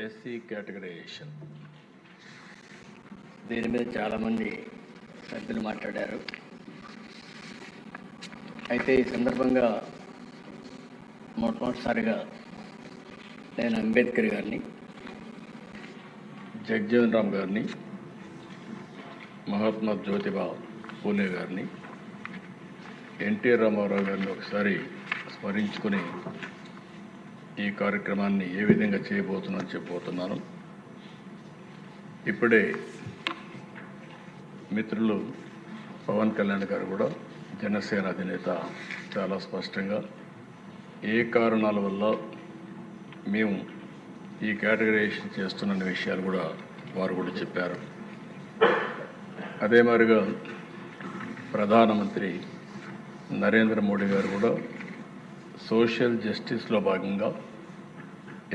SC categorisation దీని మీద చాలామంది సభ్యులు మాట్లాడారు. అయితే ఈ సందర్భంగా మొట్టమొదటిసారిగా నేను అంబేద్కర్ గారిని, జగ్జీవన్ రామ్ గారిని, మహాత్మా జ్యోతిబా పూలే గారిని, ఎన్టీ రామారావు గారిని ఒకసారి స్మరించుకుని ఈ కార్యక్రమాన్ని ఏ విధంగా చేయబోతున్నానని చెప్పబోతున్నాను. ఇప్పుడే మిత్రులు పవన్ కళ్యాణ్ గారు కూడా, జనసేన అధినేత, చాలా స్పష్టంగా ఏ కారణాల వల్ల మేము ఈ కేటగరైజేషన్ చేస్తున్న విషయాలు కూడా వారు కూడా చెప్పారు. అదే మాదిరిగా ప్రధానమంత్రి నరేంద్ర మోడీ గారు కూడా సోషల్ జస్టిస్లో భాగంగా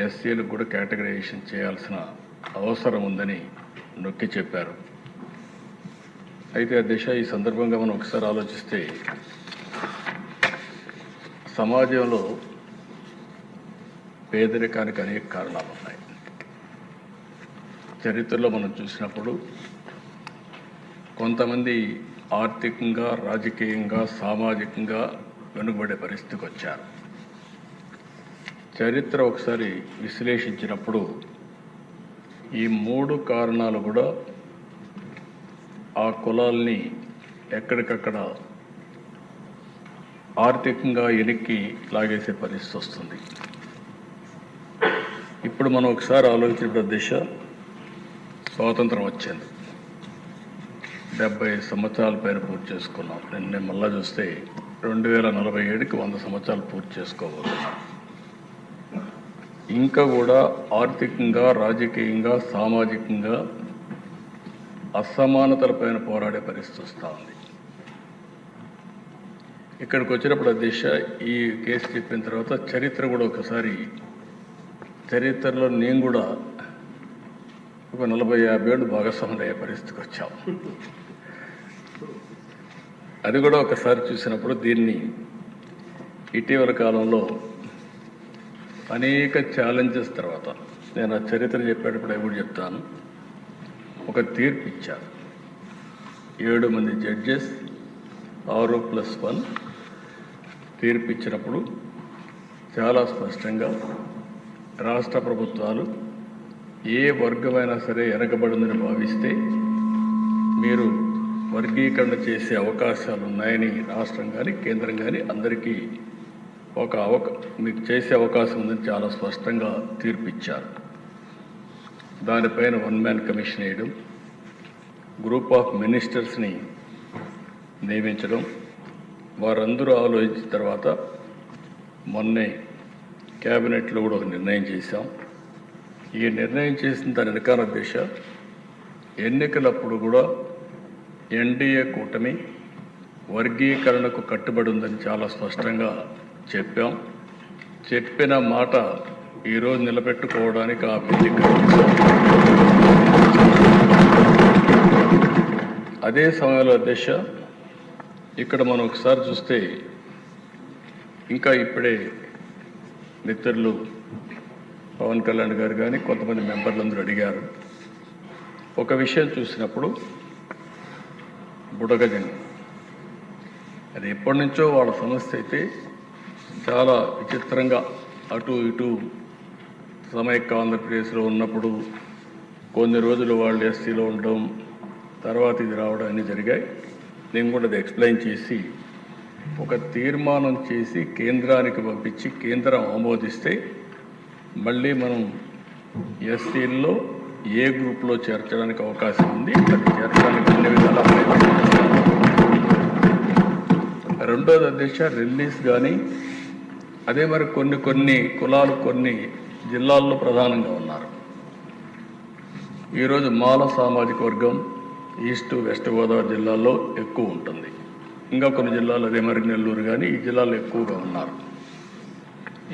ఎస్సీలకు కూడా కేటగరైజేషన్ చేయాల్సిన అవసరం ఉందని నొక్కి చెప్పారు. అయితే ఆ దిశ ఈ సందర్భంగా మనం ఒకసారి ఆలోచిస్తే, సమాజంలో పేదరికానికి అనేక కారణాలు ఉన్నాయి. చరిత్రలో మనం చూసినప్పుడు కొంతమంది ఆర్థికంగా, రాజకీయంగా, సామాజికంగా వెనుకబడే పరిస్థితికి వచ్చారు. చరిత్ర ఒకసారి విశ్లేషించినప్పుడు ఈ 3 కారణాలు కూడా ఆ కులాల్ని ఎక్కడికక్కడ ఆర్థికంగా వెనక్కి లాగేసే పరిస్థితి వస్తుంది. ఇప్పుడు మనం ఒకసారి ఆలోచించిన దిశ, స్వాతంత్రం వచ్చింది, 70 సంవత్సరాల పైన పూర్తి చేసుకున్నాం. నేను మళ్ళా చూస్తే 2047కి 100 సంవత్సరాలు పూర్తి చేసుకోబోతున్నాం. ఇంకా కూడా ఆర్థికంగా, రాజకీయంగా, సామాజికంగా అసమానతలపైన పోరాడే పరిస్థితి వస్తూ ఉంది. ఇక్కడికి వచ్చినప్పుడు దిశ ఈ కేసు చెప్పిన తర్వాత చరిత్ర కూడా ఒకసారి, చరిత్రలో నేను కూడా ఒక 40-50 ఏళ్ళు భాగస్వాములు అయ్యే పరిస్థితికి వచ్చాం. అది కూడా ఒకసారి చూసినప్పుడు దీన్ని ఇటీవల కాలంలో అనేక ఛాలెంజెస్ తర్వాత, నేను ఆ చరిత్ర చెప్పేటప్పుడు ఎప్పుడు చెప్తాను, ఒక తీర్పు ఇచ్చారు. 7 మంది జడ్జెస్ 6+1 తీర్పు ఇచ్చినప్పుడు చాలా స్పష్టంగా రాష్ట్ర ప్రభుత్వాలు ఏ వర్గమైనా సరే వెనకబడిందని భావిస్తే మీరు వర్గీకరణ చేసే అవకాశాలు ఉన్నాయని రాష్ట్రం కానీ, కేంద్రం కానీ అందరికీ మీకు చేసే అవకాశం ఉందని చాలా స్పష్టంగా తీర్పు ఇచ్చారు. దానిపైన 1 మ్యాన్ కమిషన్ వేయడం, గ్రూప్ ఆఫ్ మినిస్టర్స్ని నియమించడం, వారందరూ ఆలోచించిన తర్వాత మొన్నే క్యాబినెట్లో కూడా ఒక నిర్ణయం చేశాం. ఈ నిర్ణయం చేసిన దాని వెనకాల దిశ, ఎన్నికలప్పుడు కూడా ఎన్డీఏ కూటమి వర్గీకరణకు కట్టుబడి ఉందని చాలా స్పష్టంగా చెప్పాం. చెప్పిన మాట ఈరోజు నిలబెట్టుకోవడానికి ఆ వేదిక. అదే సమయంలో దిశ, ఇక్కడ మనం ఒకసారి చూస్తే, ఇంకా ఇప్పుడే మిత్రులు పవన్ కళ్యాణ్ గారు కానీ కొంతమంది మెంబర్లందరూ అడిగారు. ఒక విషయం చూసినప్పుడు బుడగజంగం, అది ఎప్పటి నుంచో వాళ్ళ సమస్య అయితే చాలా విచిత్రంగా అటు ఇటు సమైక్య ఆంధ్రప్రదేశ్లో ఉన్నప్పుడు కొన్ని రోజులు వాళ్ళు ఎస్సీలో ఉండడం, తర్వాత ఇది రావడం అన్నీ జరిగాయి. నేను కూడా అది ఎక్స్ప్లెయిన్ చేసి ఒక తీర్మానం చేసి కేంద్రానికి పంపించి కేంద్రం ఆమోదిస్తే మళ్ళీ మనం ఎస్సీల్లో ఏ గ్రూప్లో చేర్చడానికి అవకాశం ఉంది, అది చేర్చడానికి అన్ని విధాలా. రెండోది అధ్యక్ష, రిలీజ్ కానీ అదే మరి కొన్ని కులాలు కొన్ని జిల్లాల్లో ప్రధానంగా ఉన్నారు. ఈరోజు మాల సామాజిక వర్గం ఈస్ట్ వెస్ట్ గోదావరి జిల్లాల్లో ఎక్కువ ఉంటుంది. ఇంకా కొన్ని జిల్లాలు అదే మరి నెల్లూరు కానీ ఈ జిల్లాలో ఎక్కువగా ఉన్నారు.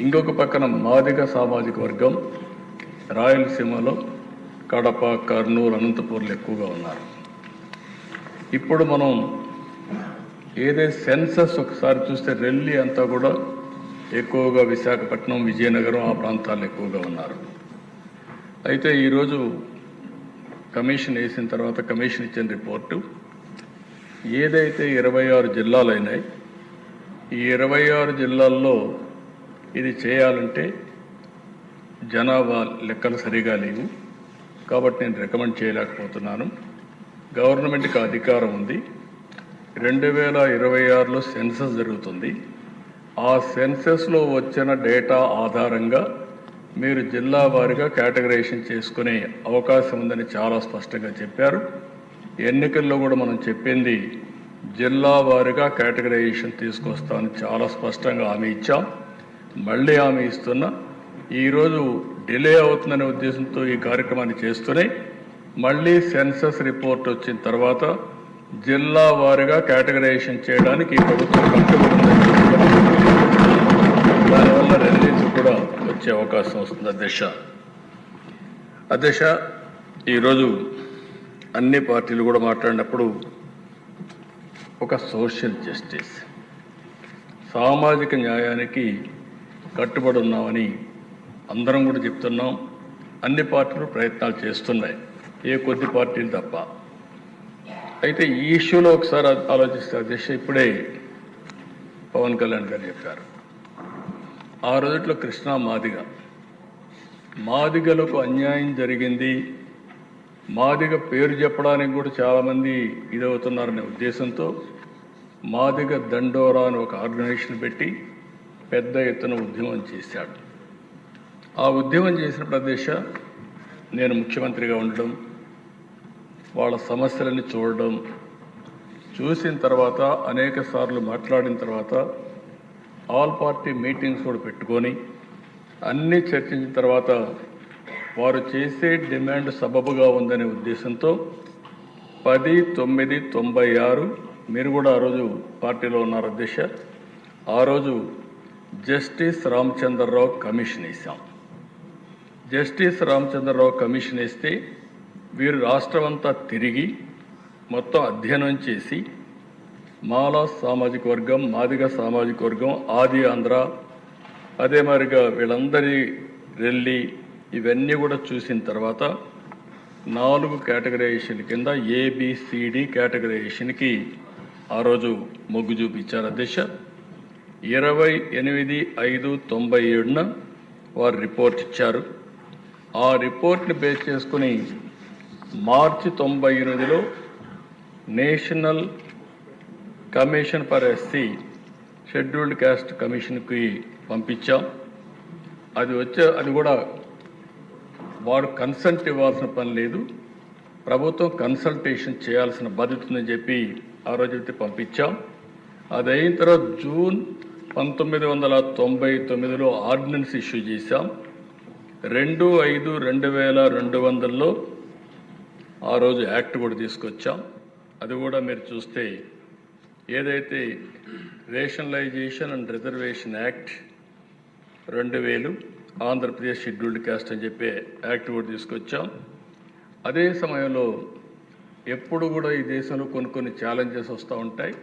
ఇంకొక పక్కన మాదిగ సామాజిక వర్గం రాయలసీమలో కడప, కర్నూలు, అనంతపూర్లు ఎక్కువగా ఉన్నారు. ఇప్పుడు మనం ఏదైతే సెన్సస్ ఒకసారి చూస్తే రెల్లి అంతా కూడా ఎక్కువగా విశాఖపట్నం, విజయనగరం ఆ ప్రాంతాల్లో ఎక్కువగా ఉన్నారు. అయితే ఈరోజు కమిషన్ వేసిన తర్వాత కమిషన్ ఇచ్చిన రిపోర్టు ఏదైతే 26 జిల్లాలు అయినాయి, ఈ 26 జిల్లాల్లో ఇది చేయాలంటే జనాభా లెక్కలు సరిగా లేవు, కాబట్టి నేను రికమెండ్ చేయలేకపోతున్నాను. గవర్నమెంట్కి అధికారం ఉంది. 2026లో సెన్సస్ జరుగుతుంది. ఆ సెన్సస్లో వచ్చిన డేటా ఆధారంగా మీరు జిల్లా వారీగా కేటగరైజేషన్ చేసుకునే అవకాశం ఉందని చాలా స్పష్టంగా చెప్పారు. ఎన్నికల్లో కూడా మనం చెప్పింది జిల్లా వారీగా కేటగరైజేషన్ తీసుకొస్తామని చాలా స్పష్టంగా హామీ ఇచ్చాం. మళ్ళీ హామీ ఇస్తున్నా. ఈరోజు డిలే అవుతుందనే ఉద్దేశంతో ఈ కార్యక్రమాన్ని చేస్తూనే మళ్ళీ సెన్సస్ రిపోర్ట్ వచ్చిన తర్వాత జిల్లా వారీగా కేటగరైజేషన్ చేయడానికి ఈ ప్రభుత్వం కట్టుబడి ఉందని దానివల్ల రెవెన్యూ కూడా వచ్చే అవకాశం వస్తుంది. అధ్యక్ష ఈరోజు అన్ని పార్టీలు కూడా మాట్లాడినప్పుడు ఒక సోషల్ జస్టిస్, సామాజిక న్యాయానికి కట్టుబడి ఉన్నామని అందరం కూడా చెప్తున్నాం. అన్ని పార్టీలు ప్రయత్నాలు చేస్తున్నాయి, ఏ కొద్ది పార్టీలు తప్ప. అయితే ఈ ఇష్యూలో ఒకసారి ఆలోచిస్తే అధ్యక్ష, ఇప్పుడే పవన్ కళ్యాణ్ గారు చెప్పారు, ఆ రోజుట్లో కృష్ణా మాదిగలకు అన్యాయం జరిగింది, మాదిగ పేరు చెప్పడానికి కూడా చాలామంది ఇదవుతున్నారనే ఉద్దేశంతో మాదిగ దండోరా అని ఒక ఆర్గనైజేషన్ పెట్టి పెద్ద ఎత్తున ఉద్యమం చేశాడు. ఆ ఉద్యమం చేసిన ప్రదేశ నేను ముఖ్యమంత్రిగా ఉండడం, వాళ్ళ సమస్యలని చూడడం, చూసిన తర్వాత అనేక సార్లు మాట్లాడిన తర్వాత ఆల్ పార్టీ మీటింగ్స్ కూడా పెట్టుకొని అన్నీ చర్చించిన తర్వాత వారు చేసే డిమాండ్ సబబుగా ఉందనే ఉద్దేశంతో 10/9/96 మీరు కూడా ఆ రోజు పార్టీలో ఉన్నారు అధ్యక్ష, ఆ రోజు జస్టిస్ రామచంద్రరావు కమిషన్ వేసాం. జస్టిస్ రామచంద్రరావు కమిషన్ వేస్తే వీరు రాష్ట్రం అంతా తిరిగి మొత్తం అధ్యయనం చేసి మాలా సామాజిక వర్గం, మాదిగ సామాజిక వర్గం, ఆది ఆంధ్ర, అదే మరిగా వీళ్ళందరి రెల్లి ఇవన్నీ కూడా చూసిన తర్వాత 4 కేటగరైజేషన్ కింద ABCD కేటగరైజేషన్కి ఆ రోజు మొగ్గు చూపించారు అధ్యక్ష. 28/5/97న వారు రిపోర్ట్ ఇచ్చారు. ఆ రిపోర్ట్ని బేస్ చేసుకుని మార్చి 98లో national commission for SC scheduled caste కమిషన్కి పంపించాం. అది కూడా వారు కన్సల్ట్ ఇవ్వాల్సిన పని లేదు, ప్రభుత్వం కన్సల్టేషన్ చేయాల్సిన బాధ్యత ఉందని చెప్పి ఆ రోజైతే పంపించాం. అది అయిన తర్వాత జూన్ 1999లో ఆర్డినెన్స్ ఇష్యూ చేశాం. 2/5/2200లో ఆ రోజు యాక్ట్ కూడా తీసుకొచ్చాం. అది కూడా మీరు చూస్తే ఏదైతే rationalisation and reservation act 2000 Andhra Pradesh scheduled caste అని చెప్పి యాక్ట్ కూడా తీసుకొచ్చాం. అదే సమయంలో ఎప్పుడు కూడా ఈ దేశంలో కొన్ని ఛాలెంజెస్ వస్తూ ఉంటాయి.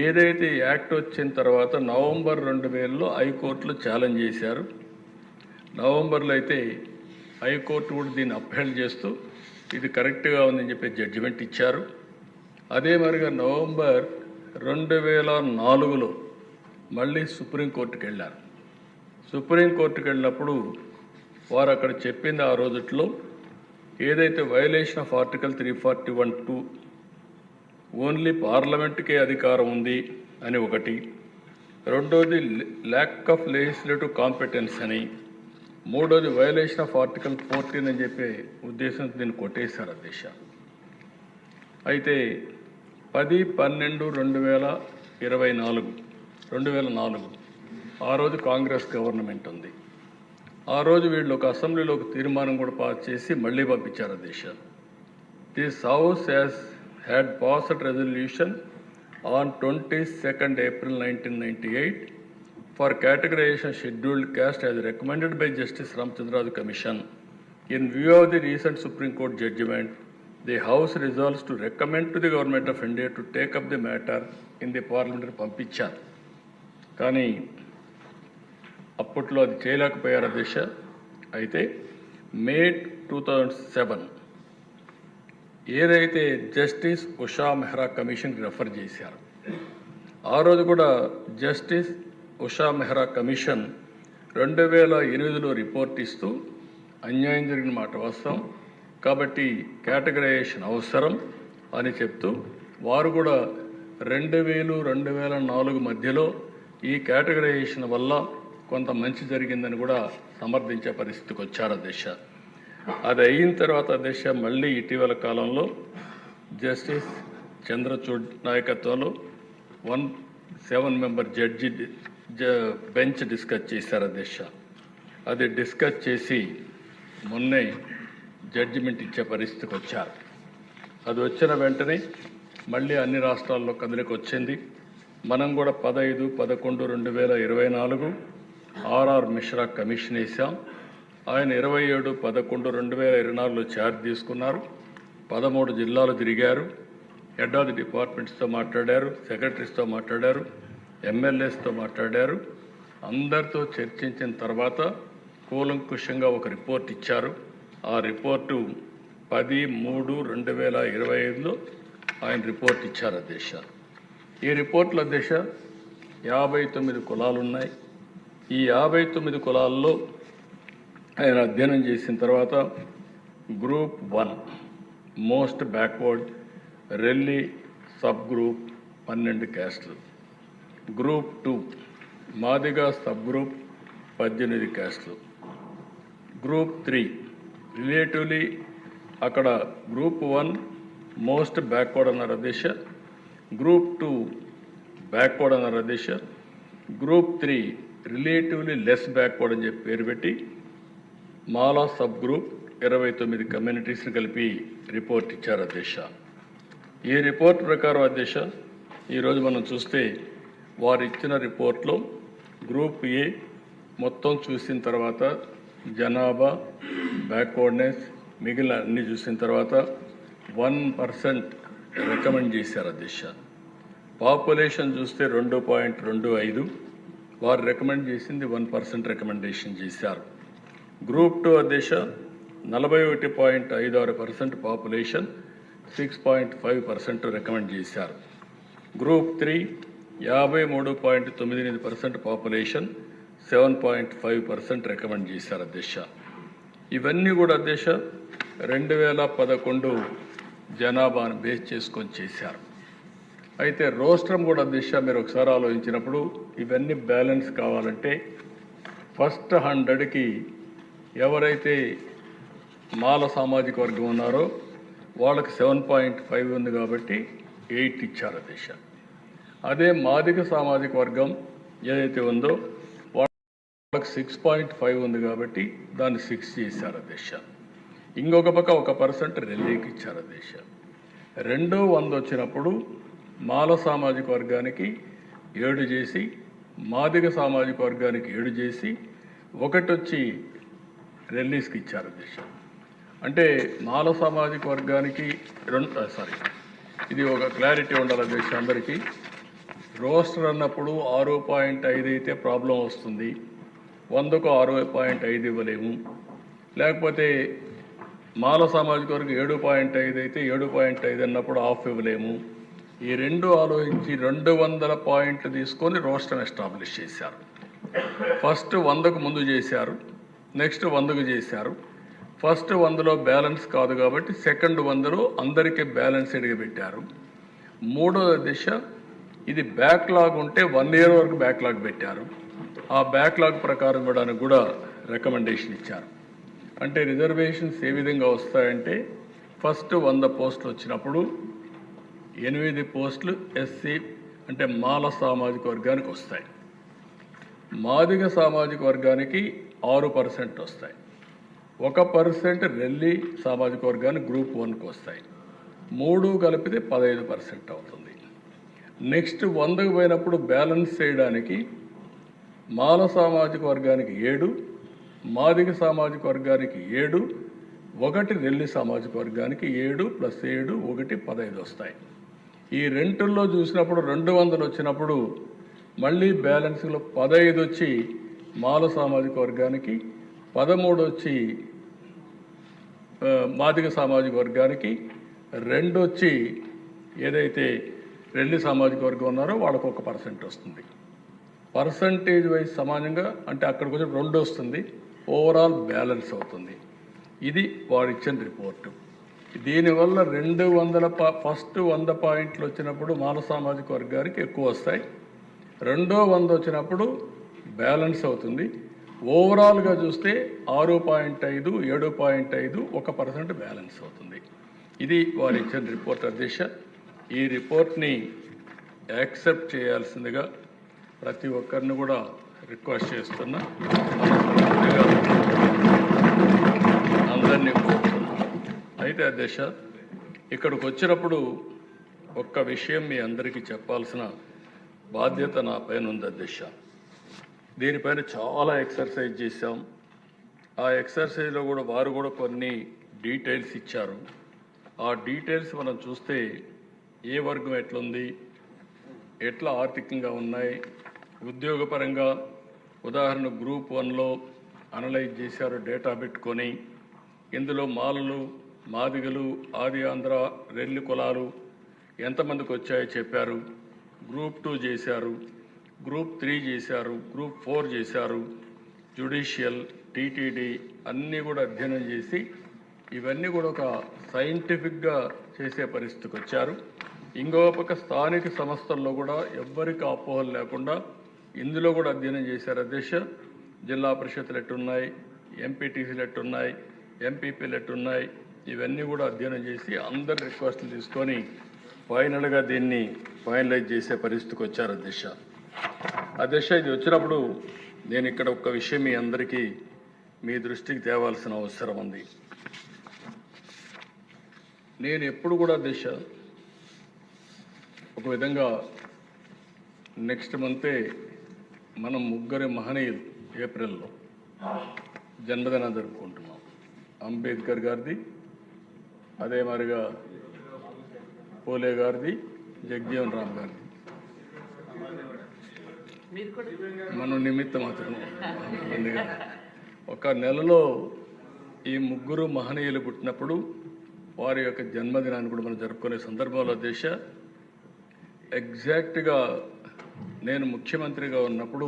ఏదైతే యాక్ట్ వచ్చిన తర్వాత నవంబర్ 2000లో హైకోర్టులో ఛాలెంజ్ చేశారు. నవంబర్లో అయితే హైకోర్టు కూడా దీన్ని అప్హెల్డ్ చేస్తూ ఇది కరెక్ట్గా ఉందని చెప్పి జడ్జిమెంట్ ఇచ్చారు. అదే మరిగా నవంబర్ 2004లో మళ్ళీ సుప్రీంకోర్టుకి వెళ్ళారు. సుప్రీంకోర్టుకి వెళ్ళినప్పుడు వారు అక్కడ చెప్పింది ఆ రోజుట్లో ఏదైతే వయలేషన్ ఆఫ్ ఆర్టికల్ 341(2) ఓన్లీ పార్లమెంట్కే అధికారం ఉంది అని ఒకటి, రెండోది ల్యాక్ ఆఫ్ లెజిస్లేటివ్ కాంపిటెన్స్ అని, మూడోది వయలేషన్ ఆఫ్ ఆర్టికల్ 14 అని చెప్పే ఉద్దేశంతో దీన్ని కొట్టేశారు అధ్యక్ష. అయితే 10/12/2004 ఆ రోజు కాంగ్రెస్ గవర్నమెంట్ ఉంది. ఆ రోజు వీళ్ళు ఒక అసెంబ్లీలో ఒక తీర్మానం కూడా పాస్ చేసి మళ్ళీ పంపించారు అధ్యక్ష. This house had passed resolution on 22nd April 1998 for categorization scheduled caste as recommended by Justice Ramchandra Commission. In view of the recent Supreme Court judgment, the House resolves to recommend to the Government of India to take up the matter in the Parliament పంపించారు. కానీ అప్పట్లో అది చేయలేకపోయారు అధ్యక్ష. అయితే మే 2007 ఏదైతే justice Usha Mehra కమిషన్కి refer చేశారు, ఆ రోజు కూడా జస్టిస్ ఉషా మెహ్రా కమిషన్ 2008లో రిపోర్ట్ ఇస్తూ అన్యాయం జరిగిన మాట వాస్తవం కాబట్టి కేటగరైజేషన్ అవసరం అని చెప్తూ వారు కూడా 2000-2004 మధ్యలో ఈ కేటగరైజేషన్ వల్ల కొంత మంచి జరిగిందని కూడా సమర్థించే పరిస్థితికి వచ్చారు అధ్యక్ష. అది అయిన తర్వాత అధ్యక్ష మళ్ళీ ఇటీవల కాలంలో జస్టిస్ చంద్రచూడ్ నాయకత్వంలో 7 మెంబర్ జడ్జి బెంచ్ డిస్కస్ చేశారు అధ్యక్ష. అది డిస్కస్ చేసి మొన్నే జడ్జిమెంట్ ఇచ్చే పరిస్థితికి వచ్చారు. అది వచ్చిన వెంటనే మళ్ళీ అన్ని రాష్ట్రాల్లో కదలిక వచ్చింది. మనం కూడా 15-11-2024 ఆర్ఆర్ మిశ్రా కమిషన్ వేసాం. ఆయన 27-11-2024లో ఛార్జ్ తీసుకున్నారు. 13 జిల్లాలు తిరిగారు. హెడ్ ఆఫ్ ది డిపార్ట్మెంట్స్తో మాట్లాడారు, సెక్రటరీస్తో మాట్లాడారు, ఎమ్మెల్యేస్తో మాట్లాడారు. అందరితో చర్చించిన తర్వాత కూలంకుషంగా ఒక రిపోర్ట్ ఇచ్చారు. ఆ రిపోర్టు 10/3/2025లో ఆయన రిపోర్ట్ ఇచ్చారు అధ్యక్ష. ఈ రిపోర్ట్లో అధ్యక్ష 59 కులాలు ఉన్నాయి. ఈ 59 కులాల్లో ఆయన అధ్యయనం చేసిన తర్వాత group 1 most backward Relli sub group 12 క్యాస్టులు, గ్రూప్ 2 మాదిగా సబ్ గ్రూప్ 18 క్యాస్టులు, గ్రూప్ 3 రిలేటివ్లీ అక్కడ గ్రూప్ 1 మోస్ట్ బ్యాక్వర్డ్ అన్నారు అధ్యక్ష, గ్రూప్ 2 బ్యాక్వర్డ్ అన్నారు అధ్యక్ష, గ్రూప్ 3 రిలేటివ్లీ లెస్ బ్యాక్వర్డ్ అని చెప్పి పేరు పెట్టి మాలా సబ్ గ్రూప్ 29 కమ్యూనిటీస్ని కలిపి రిపోర్ట్ ఇచ్చారు అధ్యక్ష. ఈ రిపోర్ట్ ప్రకారం అధ్యక్ష ఈరోజు మనం చూస్తే వారు ఇచ్చిన రిపోర్ట్లో గ్రూప్ ఏ మొత్తం చూసిన తర్వాత జనాభా బ్యాక్వర్డ్నెస్ మిగిలిన అన్ని చూసిన తర్వాత 1% రికమెండ్ చేశారు అధ్యక్ష. పాపులేషన్ చూస్తే 2.25, వారు రికమెండ్ చేసింది 1% రికమెండేషన్ చేశారు. గ్రూప్ 2 అధ్యక్ష 41.56% పాపులేషన్ 6.5% రికమెండ్ చేశారు. గ్రూప్ 3 53.98% పాపులేషన్ 7.5% రికమెండ్ చేశారు అధ్యక్ష. ఇవన్నీ కూడా అధ్యక్ష 2011 జనాభాను బేస్ చేసుకొని చేశారు. అయితే రోస్ట్రం కూడా అధ్యక్ష మీరు ఒకసారి ఆలోచించినప్పుడు ఇవన్నీ బ్యాలెన్స్ కావాలంటే ఫస్ట్ 100కి ఎవరైతే మాల సామాజిక వర్గం ఉన్నారో వాళ్ళకి 7.5 ఉంది కాబట్టి 8 ఇచ్చారు అధ్యక్ష. అదే మాదిగ సామాజిక వర్గం ఏదైతే ఉందో వాళ్ళకి 6.5 ఉంది కాబట్టి దాన్ని 6 చేశారు అధ్యక్ష. ఇంకొక పక్క 1% రెల్లీకి ఇచ్చారు అధ్యక్ష. 200 వచ్చినప్పుడు మాల సామాజిక వర్గానికి 7 చేసి, మాదిగ సామాజిక వర్గానికి 7 చేసి, 1 వచ్చి రెల్లీస్కి ఇచ్చారు అధ్యక్ష. అంటే మాల సామాజిక వర్గానికి ఇది ఒక క్లారిటీ ఉండాలి అధ్యక్ష అందరికీ. రోస్టర్ అన్నప్పుడు 6.5 అయితే ప్రాబ్లం వస్తుంది, 100కు 6.5 ఇవ్వలేము. లేకపోతే మాల సామాజిక వర్గం 7.5 అయితే 7.5 అన్నప్పుడు ఆఫ్ ఇవ్వలేము. ఈ రెండు ఆలోచించి 200 పాయింట్లు తీసుకొని రోస్టర్ని ఎస్టాబ్లిష్ చేశారు. ఫస్ట్ 100కు ముందు చేశారు, నెక్స్ట్ 100కు చేశారు. ఫస్ట్ 100లో బ్యాలెన్స్ కాదు కాబట్టి సెకండ్ 100లో అందరికీ బ్యాలెన్స్డ్గా పెట్టారు. మూడో దిశ ఇది బ్యాక్లాగ్ ఉంటే 1 year వరకు బ్యాక్లాగ్ పెట్టారు. ఆ బ్యాక్లాగ్ ప్రకారం ఇవ్వడానికి కూడా రికమెండేషన్ ఇచ్చారు. అంటే రిజర్వేషన్స్ ఏ విధంగా వస్తాయంటే ఫస్ట్ 100 పోస్టులు వచ్చినప్పుడు 8 పోస్టులు ఎస్సీ అంటే మాల సామాజిక వర్గానికి వస్తాయి, మాదిగ సామాజిక వర్గానికి 6% వస్తాయి, 1% రెల్లి సామాజిక వర్గానికి గ్రూప్ 1కి వస్తాయి. 3 కలిపితే 15% అవుతుంది. నెక్స్ట్ 100కు పోయినప్పుడు బ్యాలెన్స్ చేయడానికి మాల సామాజిక వర్గానికి 7, మాదిగ సామాజిక వర్గానికి 7, 1 రెల్లి సామాజిక వర్గానికి 7 + 7 1 15 వస్తాయి. ఈ రెంటుల్లో చూసినప్పుడు 200 వచ్చినప్పుడు మళ్ళీ బ్యాలెన్స్లో 15 వచ్చి మాల సామాజిక వర్గానికి, 13 వచ్చి మాదిగ సామాజిక వర్గానికి 2 వచ్చి ఏదైతే రెల్లి సామాజిక వర్గం ఉన్నారో వాళ్ళకు 1% వస్తుంది. పర్సంటేజ్ వైజ్ సమానంగా అంటే అక్కడికి వచ్చి 2 వస్తుంది, ఓవరాల్ బ్యాలెన్స్ అవుతుంది. ఇది వాడు ఇచ్చిన రిపోర్టు. దీనివల్ల 100 పాయింట్లు వచ్చినప్పుడు మాల సామాజిక వర్గానికి ఎక్కువ వస్తాయి, రెండో 100 వచ్చినప్పుడు బ్యాలెన్స్ అవుతుంది. ఓవరాల్గా చూస్తే 6.5, 7.5, 1% బ్యాలెన్స్ అవుతుంది. ఇది వారు ఇచ్చిన రిపోర్ట్ అధ్యక్ష. ఈ రిపోర్ట్ని యాక్సెప్ట్ చేయాల్సిందిగా ప్రతి ఒక్కరిని కూడా రిక్వెస్ట్ చేస్తున్నా, అందరినీ కోరుతున్నా. అయితే అధ్యక్ష, ఇక్కడికి వచ్చినప్పుడు ఒక్క విషయం మీ అందరికీ చెప్పాల్సిన బాధ్యత నా పైన ఉంది అధ్యక్ష. దీనిపైన చాలా ఎక్సర్సైజ్ చేశాం. ఆ ఎక్సర్సైజ్లో కూడా వారు కూడా కొన్ని డీటెయిల్స్ ఇచ్చారు. ఆ డీటెయిల్స్ మనం చూస్తే ఏ వర్గం ఎట్లుంది, ఎట్లా ఆర్థికంగా ఉన్నాయి, ఉద్యోగపరంగా ఉదాహరణ గ్రూప్ 1లో అనలైజ్ చేశారు డేటా పెట్టుకొని. ఇందులో మాలలు, మాదిగలు, ఆది ఆంధ్ర, రెల్లి కులాలు ఎంతమందికి వచ్చాయో చెప్పారు. గ్రూప్ 2 చేశారు, గ్రూప్ 3 చేశారు, గ్రూప్ 4 చేశారు, జ్యుడిషియల్, టీటీడీ అన్నీ కూడా అధ్యయనం చేసి ఇవన్నీ కూడా ఒక సైంటిఫిక్గా చేసే పరిస్థితికి వచ్చారు. ఇంకో పక్క స్థానిక సంస్థల్లో కూడా ఎవ్వరికి అపోహలు లేకుండా ఇందులో కూడా అధ్యయనం చేశారు అధ్యక్ష. జిల్లా పరిషత్లు ఎట్టున్నాయి, ఎంపీటీసీలు ఎట్టున్నాయి, ఎంపీపీలు ఎట్టున్నాయి, ఇవన్నీ కూడా అధ్యయనం చేసి అందరి రిక్వెస్ట్లు తీసుకొని ఫైనల్గా దీన్ని ఫైనలైజ్ చేసే పరిస్థితికి వచ్చారు అధ్యక్ష. అధ్యక్ష, ఇది వచ్చినప్పుడు నేను ఇక్కడ ఒక్క విషయం మీ అందరికీ మీ దృష్టికి తేవాల్సిన అవసరం ఉంది. నేను ఎప్పుడు కూడా అధ్యక్ష ఒక విధంగా నెక్స్ట్ మంతే మనం ముగ్గురి మహనీయులు ఏప్రిల్లో జన్మదినం జరుపుకుంటున్నాం. అంబేద్కర్ గారిది, అదే మరిగా పూలే గారిది, జగజీవన్ రామ్ గారిది. మనం నిమిత్తం మాత్రం అందుకని ఒక నెలలో ఈ ముగ్గురు మహనీయులు పుట్టినప్పుడు వారి యొక్క జన్మదినాన్ని కూడా మనం జరుపుకునే సందర్భంలో దేశ ఎగ్జాక్ట్గా నేను ముఖ్యమంత్రిగా ఉన్నప్పుడు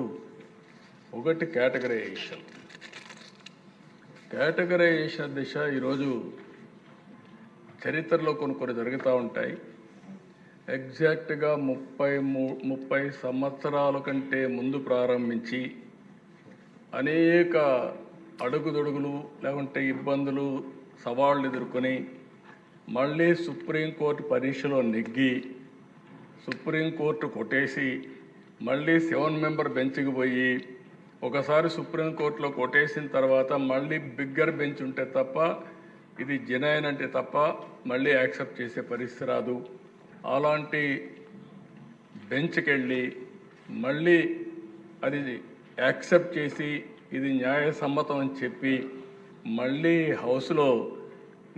ఒకటి కేటగరైజేషన్ దిశ ఈరోజు చరిత్రలో కొన్ని జరుగుతూ ఉంటాయి. ఎగ్జాక్ట్గా 30 సంవత్సరాల కంటే ముందు ప్రారంభించి అనేక అడుగుదొడుగులు లేకుంటే ఇబ్బందులు, సవాళ్ళు ఎదుర్కొని మళ్ళీ సుప్రీంకోర్టు పరీక్షలో నెగ్గి సుప్రీంకోర్టు కొట్టేసి మళ్ళీ 7 మెంబర్ బెంచ్కి పోయి ఒకసారి సుప్రీంకోర్టులో కొట్టేసిన తర్వాత మళ్ళీ బిగ్గర్ బెంచ్ ఉంటే తప్ప ఇది జెన్యూన్ అంటే తప్ప మళ్ళీ యాక్సెప్ట్ చేసే పరిస్థితి రాదు. అలాంటి బెంచ్కి వెళ్ళి మళ్ళీ అది యాక్సెప్ట్ చేసి ఇది న్యాయసమ్మతం అని చెప్పి మళ్ళీ హౌస్లో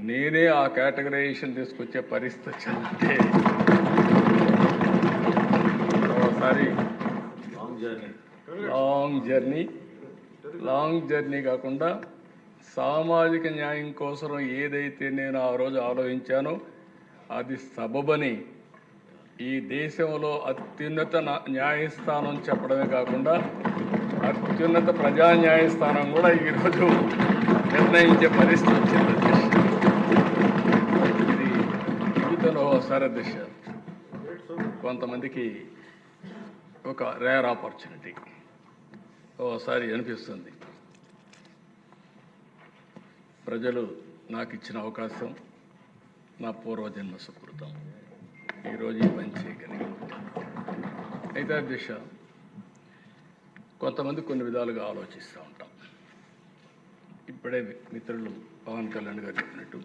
నేనే ఆ కేటగరైజేషన్ తీసుకొచ్చే పరిస్థితి వచ్చిందంటే ఒకసారి లాంగ్ జర్నీ కాకుండా సామాజిక న్యాయం కోసం ఏదైతే నేను ఆ రోజు ఆలోచించానో అది సబబని ఈ దేశంలో అత్యున్నత న్యాయస్థానం చెప్పడమే కాకుండా అత్యున్నత ప్రజా న్యాయస్థానం కూడా ఈరోజు నిర్ణయించే పరిస్థితి వచ్చింది. ఇది జీవితంలో ఒకసారి దిశ కొంతమందికి ఒక రేర్ ఆపర్చునిటీ ఓసారి అనిపిస్తుంది. ప్రజలు నాకు ఇచ్చిన అవకాశం నా పూర్వజన్మ సుకృతం, ఈరోజు ఈ పని చేయగలిగి. అయితే దిశ కొంతమంది కొన్ని విధాలుగా ఆలోచిస్తూ ఉంటాం. ఇప్పుడే మిత్రులు పవన్ కళ్యాణ్ గారు చెప్పినట్టు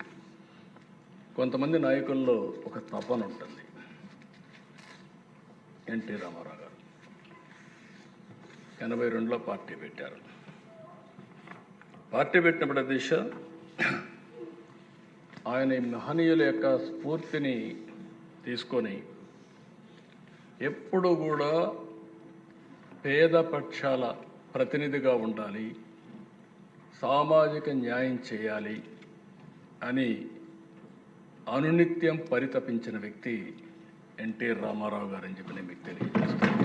కొంతమంది నాయకుల్లో ఒక తపన ఉంటుంది. ఎన్టీ రామారావు గారు 82లో పార్టీ పెట్టారు. పార్టీ పెట్టినప్పుడు దిశ ఆయన మహనీయుల యొక్క స్ఫూర్తిని తీసుకొని ఎప్పుడు కూడా పేద పక్షాల ప్రతినిధిగా ఉండాలి, సామాజిక న్యాయం చేయాలి, అని అనునిత్యం పరితపించిన వ్యక్తి ఎన్టీ రామారావు గారు అని చెప్పి నేను మీకు తెలియజేస్తాను.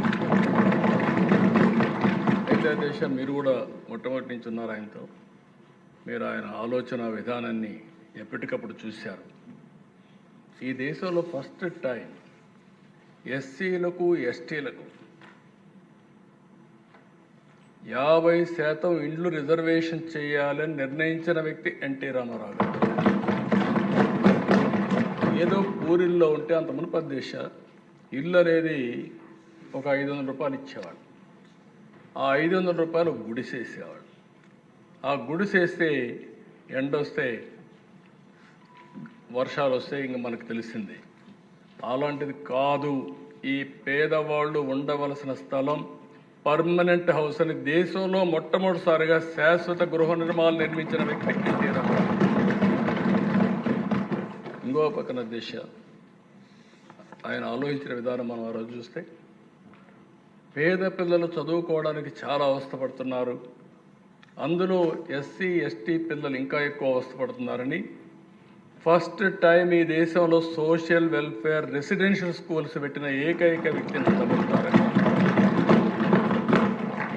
అయితే దేశం మీరు కూడా మొట్టమొదటి నుంచి ఉన్నారు ఆయనతో. మీరు ఆయన ఆలోచన విధానాన్ని ఎప్పటికప్పుడు చూశారు. ఈ దేశంలో ఫస్ట్ టైం ఎస్సీలకు ఎస్టీలకు 50% ఇండ్లు రిజర్వేషన్ చేయాలని నిర్ణయించిన వ్యక్తి ఎన్టీ రామారావు గారు. ఏదో పూరిల్లో ఉంటే అంత మునుపటి దేశ ఇల్లు అనేది ఒక 500 రూపాయలు ఇచ్చేవాడు. ఆ 500 రూపాయలు గుడిసేసేవాడు. ఆ గుడిసేస్తే ఎండొస్తే వర్షాలు వస్తే ఇంక మనకు తెలిసింది. అలాంటిది కాదు. ఈ పేదవాళ్ళు ఉండవలసిన స్థలం పర్మనెంట్ హౌస్ అని దేశంలో మొట్టమొదటిసారిగా శాశ్వత గృహ నిర్మాణాలు నిర్మించిన వ్యక్తి ఎన్టీ రామారావు. ఇంకో పక్కన దిశ ఆయన ఆలోచించిన విధానం మనం ఆ రోజు చూస్తే పేద పిల్లలు చదువుకోవడానికి చాలా అవస్థపడుతున్నారు, అందులో ఎస్సీ ఎస్టీ పిల్లలు ఇంకా ఎక్కువ అవస్థపడుతున్నారని ఫస్ట్ టైం ఈ దేశంలో సోషల్ వెల్ఫేర్ రెసిడెన్షియల్ స్కూల్స్ పెట్టిన ఏకైక వ్యక్తిని తమ్ముతారని.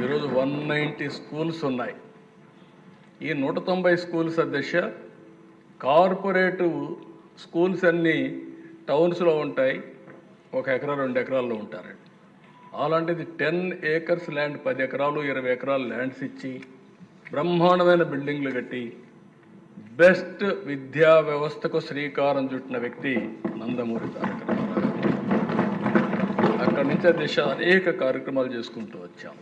ఈరోజు 190 స్కూల్స్ ఉన్నాయి. ఈ 190 స్కూల్స్ అధ్యక్ష కార్పొరేటివ్ స్కూల్స్ అన్నీ టౌన్స్లో ఉంటాయి, 1 ఎకరా 2 ఎకరాల్లో ఉంటారండి. అలాంటిది 10 ఏకర్స్ ల్యాండ్, 10 ఎకరాలు 20 ఎకరాలు ల్యాండ్స్ ఇచ్చి బ్రహ్మాండమైన బిల్డింగ్లు కట్టి బెస్ట్ విద్యా వ్యవస్థకు శ్రీకారం చుట్టిన వ్యక్తి నందమూరి తారక రామారావు. అక్కడి నుంచి దిశ అనేక కార్యక్రమాలు చేసుకుంటూ వచ్చాం.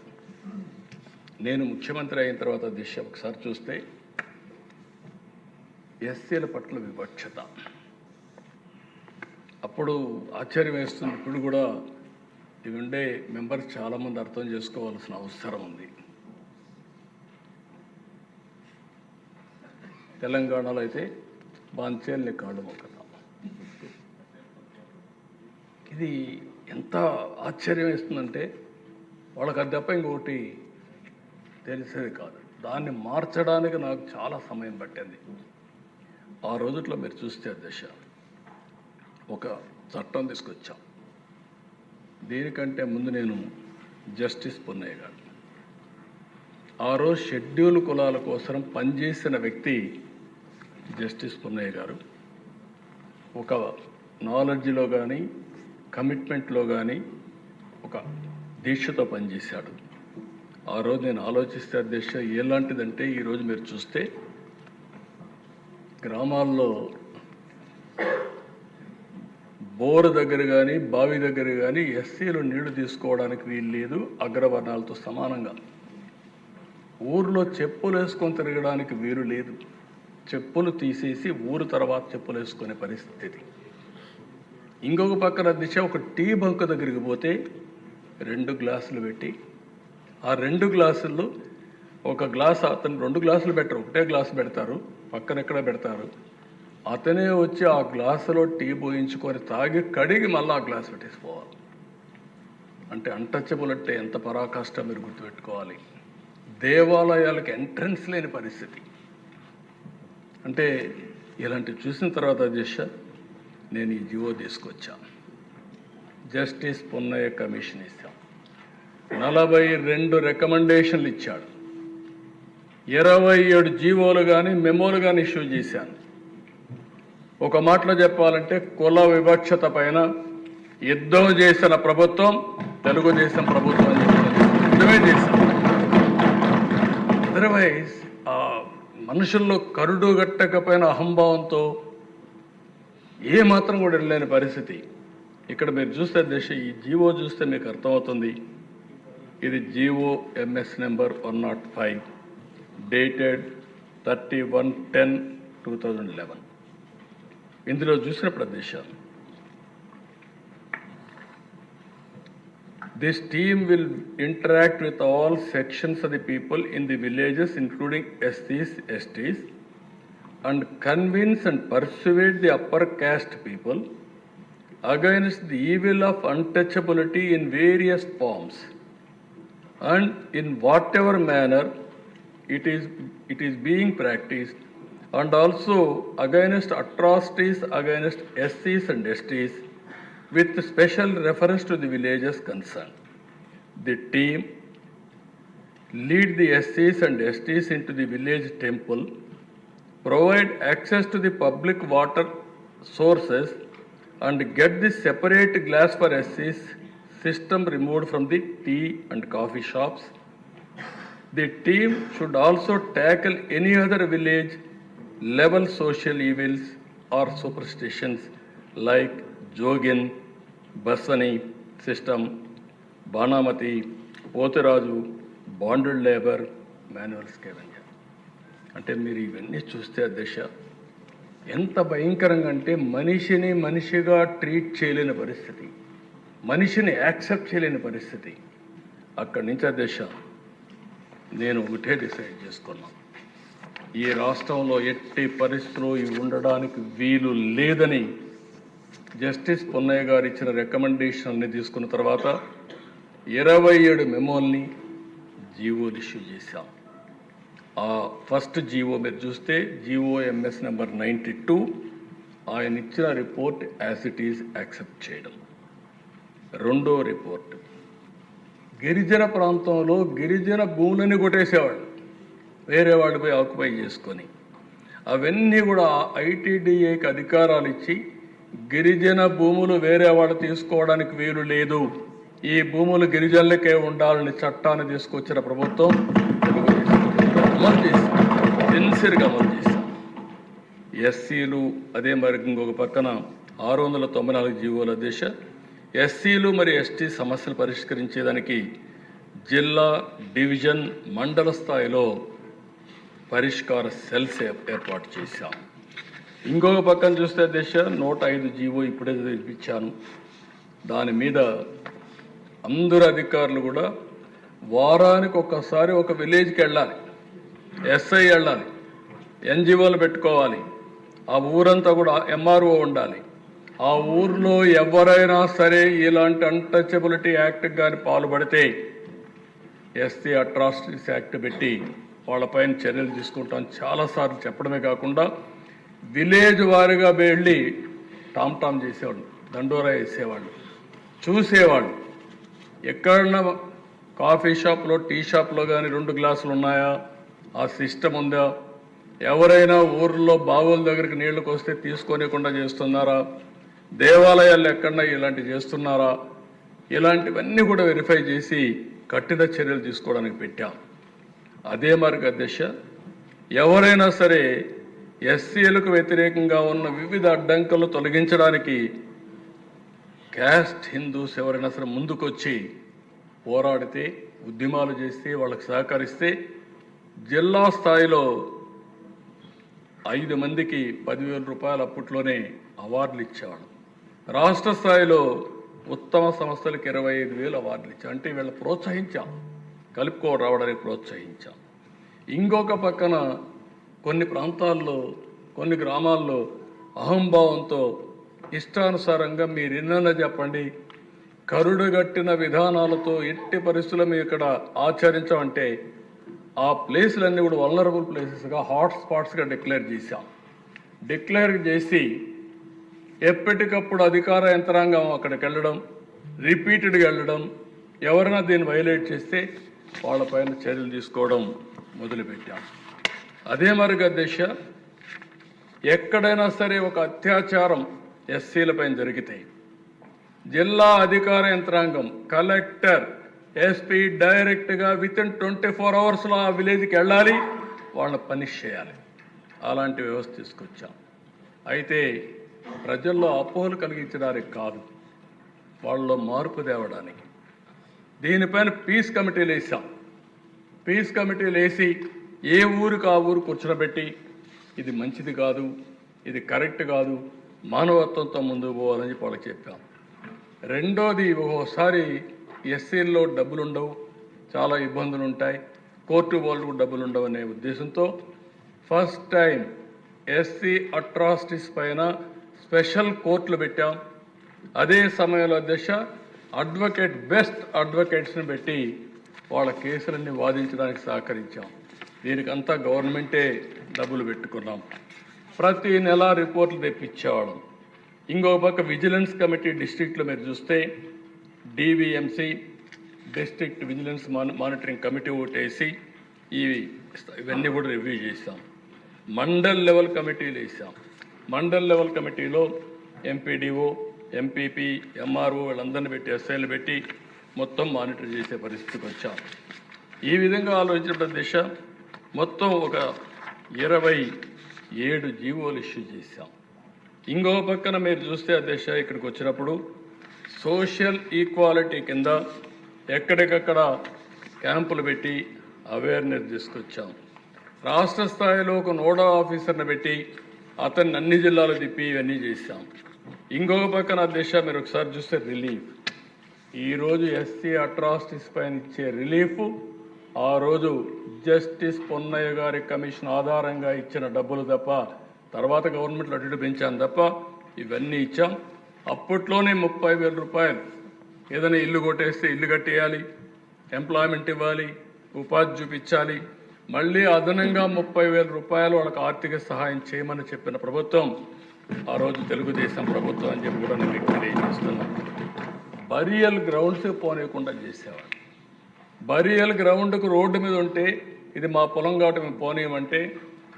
నేను ముఖ్యమంత్రి అయిన తర్వాత దిశ ఒకసారి చూస్తే ఎస్సీల పట్ల వివక్షత అప్పుడు ఆశ్చర్యం వేస్తుంది. ఇప్పుడు కూడా ఇవి ఉండే మెంబర్స్ చాలామంది అర్థం చేసుకోవాల్సిన అవసరం ఉంది. తెలంగాణలో అయితే బాంచేల్ని కాళ్ళు మొక్కతాం. ఇది ఎంత ఆశ్చర్యం వేస్తుందంటే వాళ్ళకి అది తప్ప ఇంకొకటి తెలిసేది కాదు. దాన్ని మార్చడానికి నాకు చాలా సమయం పట్టింది. ఆ రోజుల్లో మీరు చూస్తే దశ ఒక చట్టం తీసుకొచ్చాం. దీనికంటే ముందు నేను జస్టిస్ పున్నయ్య గారు, ఆ రోజు షెడ్యూల్ కులాల కోసం పనిచేసిన వ్యక్తి జస్టిస్ పున్నయ్య గారు. ఒక నాలెడ్జ్లో కానీ కమిట్మెంట్లో కానీ ఒక దీక్షతో పనిచేశాడు. ఆ రోజు నేను ఆలోచిస్తే దీక్ష ఎలాంటిదంటే ఈరోజు మీరు చూస్తే గ్రామాల్లో బోరు దగ్గర కానీ బావి దగ్గర కానీ ఎస్సీలు నీళ్లు తీసుకోవడానికి వీలు లేదు, అగ్రవర్ణాలతో సమానంగా. ఊర్లో చెప్పులు వేసుకొని తిరగడానికి వీలు లేదు, చెప్పులు తీసేసి ఊరు తర్వాత చెప్పులు వేసుకునే పరిస్థితి. ఇంకొక పక్కన దిశ ఒక టీ బంక్ దగ్గరికి పోతే 2 గ్లాసులు పెట్టి ఆ 2 గ్లాసుల్లో ఒక గ్లాస్ అతను 2 గ్లాసులు పెట్టరు, ఒకటే గ్లాసు పెడతారు, పక్కన ఎక్కడ పెడతారు. అతనే వచ్చి ఆ గ్లాసులో టీ పోయించుకొని తాగి కడిగి మళ్ళీ ఆ గ్లాస్ పెట్టేసిపోవాలి. అంటే అన్టచబుల్ అంటే ఎంత పరాకాష్ట మీరు గుర్తుపెట్టుకోవాలి. దేవాలయాలకు ఎంట్రన్స్ లేని పరిస్థితి. అంటే ఇలాంటివి చూసిన తర్వాత దిశ నేను ఈ జీవో తీసుకొచ్చాను. జస్టిస్ పున్నయ్య కమిషన్ ఇస్తాం. 42 రికమెండేషన్లు ఇచ్చాడు. 27 జీవోలు కానీ మెమోలు కానీ ఇష్యూ చేశాను. ఒక మాటలో చెప్పాలంటే కుల వివక్షత పైన యుద్ధం చేసిన ప్రభుత్వం తెలుగుదేశం ప్రభుత్వం అని యుద్ధమే చేశాం. అదర్వైజ్ మనుషుల్లో కరుడు గట్టకపోయిన అహంభావంతో ఏ మాత్రం కూడా వెళ్ళలేని పరిస్థితి. ఇక్కడ మీరు చూస్తే దేశ ఈ జీవో చూస్తే మీకు అర్థమవుతుంది. ఇది జీవో ఎంఎస్ నెంబర్ 105 డేటెడ్ 31/10/2011. ఇందులో చూసినప్పుడు దేశాలు this team will interact with all sections of the people in the villages including SCs, STs and convince and persuade the upper caste people against the evil of untouchability in various forms and in whatever manner it is being practiced and also against atrocities against SCs and STs with special reference to the villages concerned. The team lead the SCs and STs into the village temple, provide access to the public water sources and get the separate glass for SCs system removed from the tea and coffee shops. The team should also tackle any other village level social evils or superstitions like Jogin, Basani system, Banamati, Potiraju, bonded labor, manual scavenger. అంటే మీరు ఇవన్నీ చూస్తే దశ ఎంత భయంకరంగా అంటే మనిషిని మనిషిగా ట్రీట్ చేయలేని పరిస్థితి, మనిషిని యాక్సెప్ట్ చేయలేని పరిస్థితి. అక్కడి నుంచి దశ నేను ఒకటే డిసైడ్ చేసుకున్నాను, ఈ రాష్ట్రంలో ఎట్టి పరిస్థితుల్లో ఇవి ఉండడానికి వీలు లేదని జస్టిస్ పొన్నయ్య గారు ఇచ్చిన రికమెండేషన్ని తీసుకున్న తర్వాత 27 మెమోల్ని జీవోలు ఇష్యూ చేశాం. ఆ ఫస్ట్ జీవో మీరు చూస్తే GOMS నెంబర్ 92 ఆయన ఇచ్చిన report as it is accept చేయడం. రెండో రిపోర్ట్ గిరిజన ప్రాంతంలో గిరిజన భూములని కొట్టేసేవాళ్ళు, వేరే వాళ్ళు పోయి ఆక్యుపై చేసుకొని, అవన్నీ కూడా ITDAకి అధికారాలు ఇచ్చి గిరిజన భూములు వేరే వాళ్ళు తీసుకోవడానికి వీలు లేదు, ఈ భూములు గిరిజనులకే ఉండాలని చట్టాన్ని తీసుకొచ్చిన ప్రభుత్వం అమలు చేశాం, సిన్సియర్గా అమలు చేశాం. SCలు అదే మరి ఇంకొక పక్కన 694 జీవోల దిశ SCలు మరి ST సమస్యలు పరిష్కరించేదానికి జిల్లా, డివిజన్, మండల స్థాయిలో పరిష్కార సెల్స్ ఏర్పాటు చేశాం. ఇంకొక పక్కన చూస్తే దిశ 105 జీవో ఇప్పుడే ఇప్పించాను. దాని మీద అందరు అధికారులు కూడా వారానికి ఒక్కసారి ఒక విలేజ్కి వెళ్ళాలి, SI వెళ్ళాలి, NGOలు పెట్టుకోవాలి, ఆ ఊరంతా కూడా MRO ఉండాలి. ఆ ఊర్లో ఎవరైనా సరే ఇలాంటి అన్టచబిలిటీ యాక్ట్కి కానీ పాల్పడితే SC అట్రాసిటీస్ యాక్ట్ పెట్టి వాళ్ళపైన చర్యలు తీసుకుంటాం చాలాసార్లు చెప్పడమే కాకుండా విలేజ్ వారిగా వెళ్ళి టామ్ చేసేవాళ్ళు, దండోరా వేసేవాళ్ళు, చూసేవాళ్ళు. ఎక్కడన్నా కాఫీ షాప్లో, టీ షాప్లో కానీ 2 గ్లాసులు ఉన్నాయా, ఆ సిస్టమ్ ఉందా, ఎవరైనా ఊర్లో బావుల దగ్గరికి నీళ్ళకి వస్తే తీసుకోనికుండా చేస్తున్నారా, దేవాలయాల్లో ఎక్కడన్నా ఇలాంటివి చేస్తున్నారా, ఇలాంటివన్నీ కూడా వెరిఫై చేసి కఠిన చర్యలు తీసుకోవడానికి పెట్టాం. అదే మార్గ దిశ ఎవరైనా సరే SCలకు వ్యతిరేకంగా ఉన్న వివిధ అడ్డంకులు తొలగించడానికి క్యాస్ట్ హిందూస్ ఎవరైనా సరే ముందుకొచ్చి పోరాడితే, ఉద్యమాలు చేస్తే, వాళ్ళకి సహకరిస్తే జిల్లా స్థాయిలో 5 మందికి 10,000 రూపాయలు అప్పట్లోనే అవార్డులు ఇచ్చేవాడు. రాష్ట్ర స్థాయిలో ఉత్తమ సంస్థలకు 25,000 అవార్డులు ఇచ్చాం. అంటే వీళ్ళ ప్రోత్సహించాం, కలుపుకో రావడానికి ప్రోత్సహించాం. ఇంకొక పక్కన కొన్ని ప్రాంతాల్లో, కొన్ని గ్రామాల్లో అహంభావంతో ఇష్టానుసారంగా మీరు ఎన్నైనా చెప్పండి, కరుడుగట్టిన విధానాలతో ఎట్టి పరిస్థితుల్లో మేము ఇక్కడ ఆచరించామంటే ఆ ప్లేసులన్నీ కూడా వల్నరబుల్ ప్లేసెస్గా, హాట్ స్పాట్స్గా డిక్లేర్ చేశాం. డిక్లేర్ చేసి ఎప్పటికప్పుడు అధికార యంత్రాంగం అక్కడికి వెళ్ళడం, రిపీటెడ్గా వెళ్ళడం, ఎవరైనా దీన్ని వైలేట్ చేస్తే వాళ్ళపైన చర్యలు తీసుకోవడం మొదలుపెట్టాం. అదే మరుగ దిశ ఎక్కడైనా సరే ఒక అత్యాచారం SCలపైన జరిగితే జిల్లా అధికార యంత్రాంగం, కలెక్టర్, SP డైరెక్ట్గా వితిన్ 24 అవర్స్లో ఆ విలేజ్కి వెళ్ళాలి, వాళ్ళని పనిష్ చేయాలి. అలాంటి వ్యవస్థ తీసుకొచ్చాం. అయితే ప్రజల్లో అపోహలు కలిగించడానికి కాదు, వాళ్ళలో మార్పు తేవడానికి దీనిపైన పీస్ కమిటీలు వేసాం. పీస్ కమిటీలు వేసి ఏ ఊరికి ఆ ఊరు కూర్చోబెట్టి ఇది మంచిది కాదు, ఇది కరెక్ట్ కాదు, మానవత్వంతో ముందుకు పోవాలని చెప్పి వాళ్ళకి చెప్పాం. రెండోది, ఒక్కోసారి SCల్లో డబ్బులు ఉండవు, చాలా ఇబ్బందులు ఉంటాయి, కోర్టు వాళ్ళకు డబ్బులు ఉండవు అనే ఉద్దేశంతో ఫస్ట్ టైం SC అట్రాసిటీస్ పైన స్పెషల్ కోర్టులు పెట్టాం. అదే సమయంలో అడ్వకేట్, బెస్ట్ అడ్వకేట్స్ని పెట్టి వాళ్ళ కేసులన్నీ వాదించడానికి సహకరించాం. దీనికంతా గవర్నమెంటే డబ్బులు పెట్టుకున్నాం. ప్రతి నెల రిపోర్ట్లు తెప్పించేవాళ్ళం. ఇంకొక పక్క విజిలెన్స్ కమిటీ డిస్ట్రిక్ట్లో మీరు చూస్తే DVMC district vigilance monitoring committee ఒకటేసి ఇవన్నీ కూడా రివ్యూ చేశాం. మండల్ లెవెల్ కమిటీలు వేసాం. మండల్ లెవెల్ కమిటీలో ఎంపీడీఓ, ఎంపీపీ, ఎంఆర్ఓ వీళ్ళందరినీ పెట్టి ఎస్ఐలు పెట్టి మొత్తం మానిటర్ చేసే పరిస్థితికి వచ్చాం. ఈ విధంగా ఆలోచించిన దిశ మొత్తం ఒక 27 జీవోలు ఇష్యూ చేశాం. ఇంకో పక్కన మీరు చూస్తే అధ్యక్ష ఇక్కడికి వచ్చినప్పుడు సోషల్ ఈక్వాలిటీ కింద ఎక్కడికక్కడ క్యాంపులు పెట్టి అవేర్నెస్ తీసుకొచ్చాం. రాష్ట్ర స్థాయిలో ఒక నోడల్ ఆఫీసర్ని పెట్టి అతన్ని అన్ని జిల్లాలు తిప్పి ఇవన్నీ చేశాం. ఇంకొక పక్కన అధ్యక్ష మీరు ఒకసారి చూస్తే రిలీఫ్, ఈరోజు ఎస్సీ అట్రాసిటీస్ పైన ఇచ్చే రిలీఫ్ ఆ రోజు జస్టిస్ పొన్నయ్య గారి కమిషన్ ఆధారంగా ఇచ్చిన డబ్బులు తప్ప, తర్వాత గవర్నమెంట్లో అటు పెంచాం తప్ప ఇవన్నీ ఇచ్చాం. అప్పట్లోనే 30,000 రూపాయలు, ఏదైనా ఇల్లు కొట్టేస్తే ఇల్లు కట్టేయాలి, ఎంప్లాయ్మెంట్ ఇవ్వాలి, ఉపాధి చూపించాలి, మళ్ళీ అదనంగా 30,000 రూపాయలు వాళ్ళకి ఆర్థిక సహాయం చేయమని చెప్పిన ప్రభుత్వం ఆ రోజు తెలుగుదేశం ప్రభుత్వం అని చెప్పి కూడా నేను మీకు తెలియజేస్తున్నాను. బరియల్ గ్రౌండ్స్ పోనీయకుండా చేసేవాడు. బరియల్ గ్రౌండ్కు రోడ్డు మీద ఉంటే ఇది మా పొలం కాబట్టి మేము పోనీయమంటే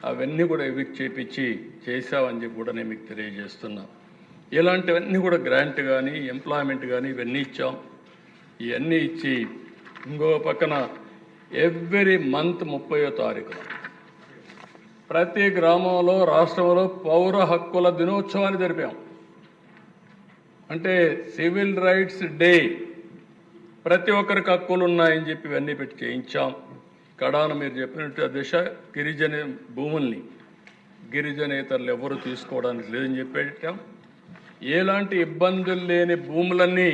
అవన్నీ కూడా ఎవిక్ట్ చేపించి చేసామని చెప్పి కూడా నేను మీకు తెలియజేస్తున్నా. ఇలాంటివన్నీ కూడా గ్రాంట్ కానీ ఎంప్లాయ్మెంట్ కానీ ఇవన్నీ ఇచ్చాం. ఇవన్నీ ఇచ్చి ఇంకో పక్కన ఎవ్రీ మంత్ 30వ తారీఖున ప్రతి గ్రామంలో రాష్ట్రంలో పౌర హక్కుల దినోత్సవాన్ని జరిపాం. అంటే సివిల్ రైట్స్ డే, ప్రతి ఒక్కరికి హక్కులు ఉన్నాయని చెప్పి ఇవన్నీ పెట్టి చేయించాం. కడాన మీరు చెప్పినట్టు దిశ గిరిజన భూముల్ని గిరిజనేతరులు ఎవరు తీసుకోవడానికి లేదని చెప్పేటాం. ఎలాంటి ఇబ్బందులు లేని భూములన్నీ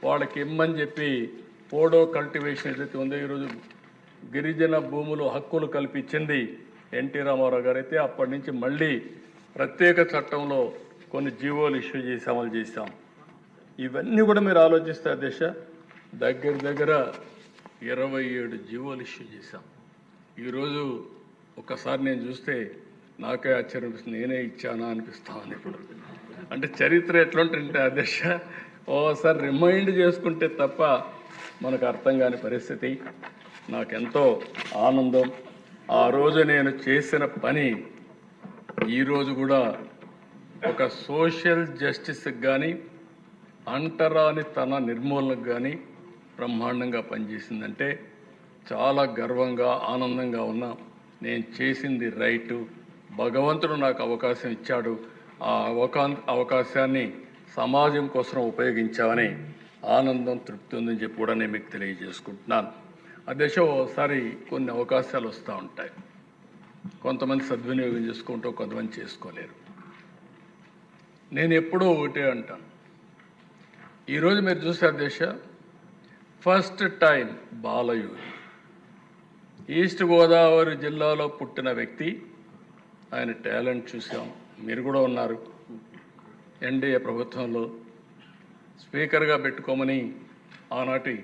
వాళ్ళకి ఇమ్మని చెప్పి పోడో కల్టివేషన్ ఏదైతే ఉందో ఈరోజు గిరిజన భూములు హక్కులు కల్పించింది ఎన్టీ రామారావు గారు అయితే అప్పటి నుంచి మళ్ళీ ప్రత్యేక చట్టంలో కొన్ని జీవోలు ఇష్యూ చేసి అమలు చేశాం. ఇవన్నీ కూడా మీరు ఆలోచిస్తే దిశ దగ్గర 27 జీవోలు ఇష్యూ చేశాం. ఈరోజు ఒక్కసారి నేను చూస్తే నాకే ఆశ్చర్యం అనిపిస్తుంది, నేనే ఇచ్చానా అనిపిస్తామని. ఇప్పుడు అంటే చరిత్ర ఎట్లుంటుంటే అధ్యక్ష ఓసారి రిమైండ్ చేసుకుంటే తప్ప మనకు అర్థం కాని పరిస్థితి. నాకెంతో ఆనందం. ఆ రోజు నేను చేసిన పని ఈరోజు కూడా ఒక సోషల్ జస్టిస్కి కానీ అంటరాని తన నిర్మూలనకు కానీ బ్రహ్మాండంగా పనిచేసిందంటే చాలా గర్వంగా ఆనందంగా ఉన్నా. నేను చేసింది రైటు, భగవంతుడు నాకు అవకాశం ఇచ్చాడు, ఆ అవకాశాన్ని సమాజం కోసం ఉపయోగించామని ఆనందం, తృప్తి ఉందని చెప్పి కూడా నేను మీకు తెలియజేసుకుంటున్నాను. అధ్యక్ష ఓసారి కొన్ని అవకాశాలు వస్తూ ఉంటాయి, కొంతమంది సద్వినియోగం చేసుకుంటూ కొంతమంది చేసుకోలేరు. నేను ఎప్పుడూ ఒకటే అంటాను, ఈరోజు మీరు చూసే అధ్యక్ష ఫస్ట్ టైం బాలయూరి ఈస్ట్ గోదావరి జిల్లాలో పుట్టిన వ్యక్తి, ఆయన టాలెంట్ చూసాం. మీరు కూడా ఉన్నారు. ఎన్డీఏ ప్రభుత్వంలో స్పీకర్గా పెట్టుకోమని ఆనాటి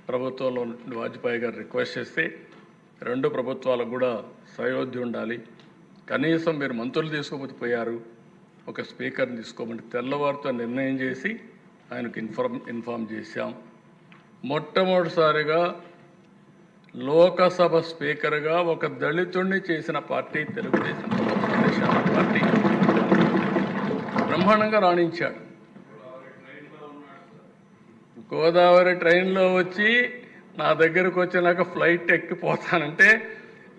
ప్రభుత్వంలో వాజ్పేయి గారు రిక్వెస్ట్ చేస్తే 2 ప్రభుత్వాలకు కూడా సయోధ్య ఉండాలి, కనీసం మీరు మంత్రులు తీసుకోకపోతే పోయారు, ఒక స్పీకర్ని తీసుకోమని తెల్లవారితో నిర్ణయం చేసి ఆయనకు ఇన్ఫార్మ్ చేశాం. మొట్టమొదటిసారిగా లోకసభ స్పీకర్గా ఒక దళితుడిని చేసిన పార్టీ తెలుగుదేశం పార్టీ. బ్రహ్మాండంగా రాణించాడు. గోదావరి ట్రైన్లో వచ్చి నా దగ్గరకు వచ్చినాక ఫ్లైట్ ఎక్కిపోతానంటే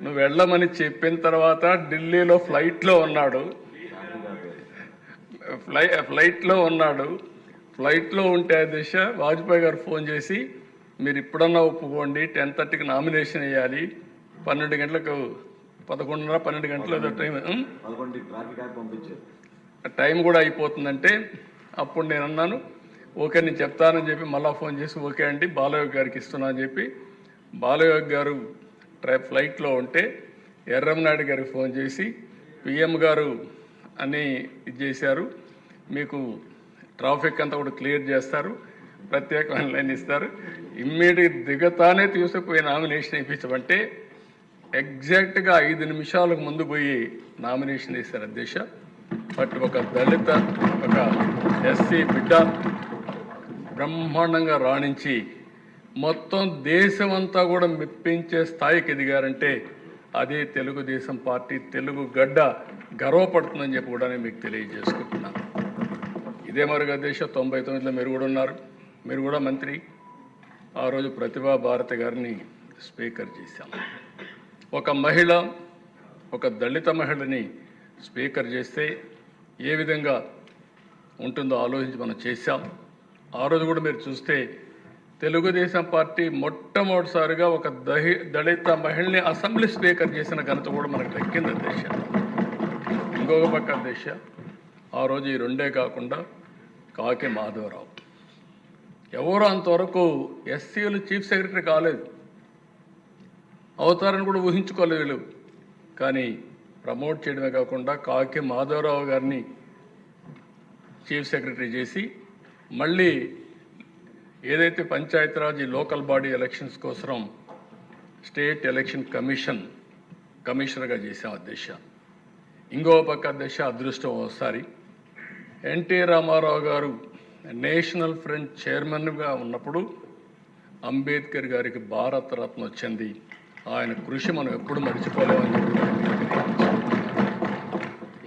నువ్వు వెళ్ళమని చెప్పిన తర్వాత ఢిల్లీలో ఫ్లైట్లో ఉన్నాడు. ఫ్లైట్లో ఉంటే దిశ వాజ్పేయి గారు ఫోన్ చేసి మీరు ఇప్పుడన్నా ఒప్పుకోండి, 10:30కి నామినేషన్ వేయాలి, 12 గంటలకు 11:30 12 గంటల టైం కూడా అయిపోతుందంటే అప్పుడు నేను అన్నాను ఓకే నేను చెప్తానని చెప్పి మళ్ళీ ఫోన్ చేసి ఓకే అండి బాలయోగి గారికి ఇస్తున్నా అని చెప్పి బాలయోగి గారు ఫ్లైట్లో ఉంటే ఎర్రంనాయుడు గారికి ఫోన్ చేసి పిఎం గారు అని ఇది చేశారు, మీకు ట్రాఫిక్ అంతా కూడా క్లియర్ చేస్తారు, ప్రత్యేకమైన లైన్ ఇస్తారు, ఇమ్మీడియట్ దిగతానే తీసుకుపోయి నామినేషన్ ఇప్పించమంటే ఎగ్జాక్ట్గా 5 నిమిషాలకు ముందు పోయి నామినేషన్ వేశారు అధ్యక్ష. బట్ ఒక దళిత, ఒక ఎస్సీ బిడ్డ బ్రహ్మాండంగా రాణించి మొత్తం దేశమంతా కూడా మెప్పించే స్థాయికి ఎదిగారంటే అదే తెలుగుదేశం పార్టీ, తెలుగు గడ్డ గర్వపడుతుందని చెప్పి కూడా నేను మీకు తెలియజేసుకుంటున్నాను. ఇదే మరుగు అధ్యక్ష 99లో మీరు కూడా ఉన్నారు, మీరు కూడా మంత్రి. ఆ రోజు ప్రతిభా భారతి గారిని స్పీకర్ చేశాం. ఒక మహిళ, ఒక దళిత మహిళని స్పీకర్ చేస్తే ఏ విధంగా ఉంటుందో ఆలోచించి మనం చేశాం. ఆ రోజు కూడా మీరు చూస్తే తెలుగుదేశం పార్టీ మొట్టమొదటిసారిగా ఒక దళిత మహిళని అసెంబ్లీ స్పీకర్ చేసిన ఘనత కూడా మనకు దక్కింది అధ్యక్ష. ఇంకొక పక్క అధ్యక్ష, ఆ రోజు ఈ రెండే కాకుండా కాకి మాధవరావు ఎవరు అంతవరకు ఎస్సీలు చీఫ్ సెక్రటరీ కాలేదు, అవుతారని కూడా ఊహించుకోలేదు. కానీ ప్రమోట్ చేయడమే కాకుండా కాకి మాధవరావు గారిని చీఫ్ సెక్రటరీ చేసి మళ్ళీ ఏదైతే పంచాయతీరాజ్ లోకల్ బాడీ ఎలక్షన్స్ కోసం స్టేట్ ఎలక్షన్ కమిషనర్గా చేశాం అధ్యక్ష. ఇంకో పక్క అధ్యక్ష అదృష్టం ఒకసారి ఎన్టీ రామారావు గారు నేషనల్ ఫ్రంట్ చైర్మన్గా ఉన్నప్పుడు అంబేద్కర్ గారికి భారతరత్న వచ్చింది. ఆయన కృషి మనం ఎప్పుడు మర్చిపోలేమని చెప్పి.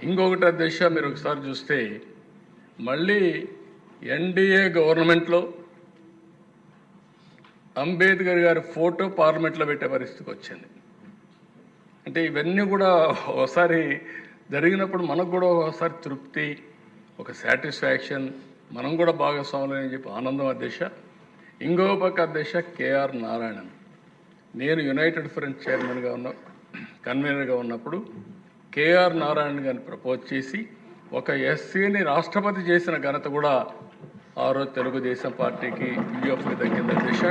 ఇంకొకటి అధ్యక్ష, మీరు ఒకసారి చూస్తే మళ్ళీ ఎన్డీఏ గవర్నమెంట్లో అంబేద్కర్ గారి ఫోటో పార్లమెంట్లో పెట్టే పరిస్థితికి వచ్చింది. అంటే ఇవన్నీ కూడా ఒకసారి జరిగినప్పుడు మనకు కూడా ఒకసారి తృప్తి, ఒక సాటిస్ఫాక్షన్, మనం కూడా భాగస్వాములు అని చెప్పి ఆనందం అధ్యక్ష. ఇంకో పక్క అధ్యక్ష కేఆర్ నారాయణన్, నేను యునైటెడ్ ఫ్రంట్ చైర్మన్గా కన్వీనర్గా ఉన్నప్పుడు కేఆర్ నారాయణన్ గారిని ప్రపోజ్ చేసి ఒక ఎస్సీని రాష్ట్రపతి చేసిన ఘనత కూడా ఆ రోజు తెలుగుదేశం పార్టీకి యూఎఫ్కి దక్కింది అధ్యక్ష.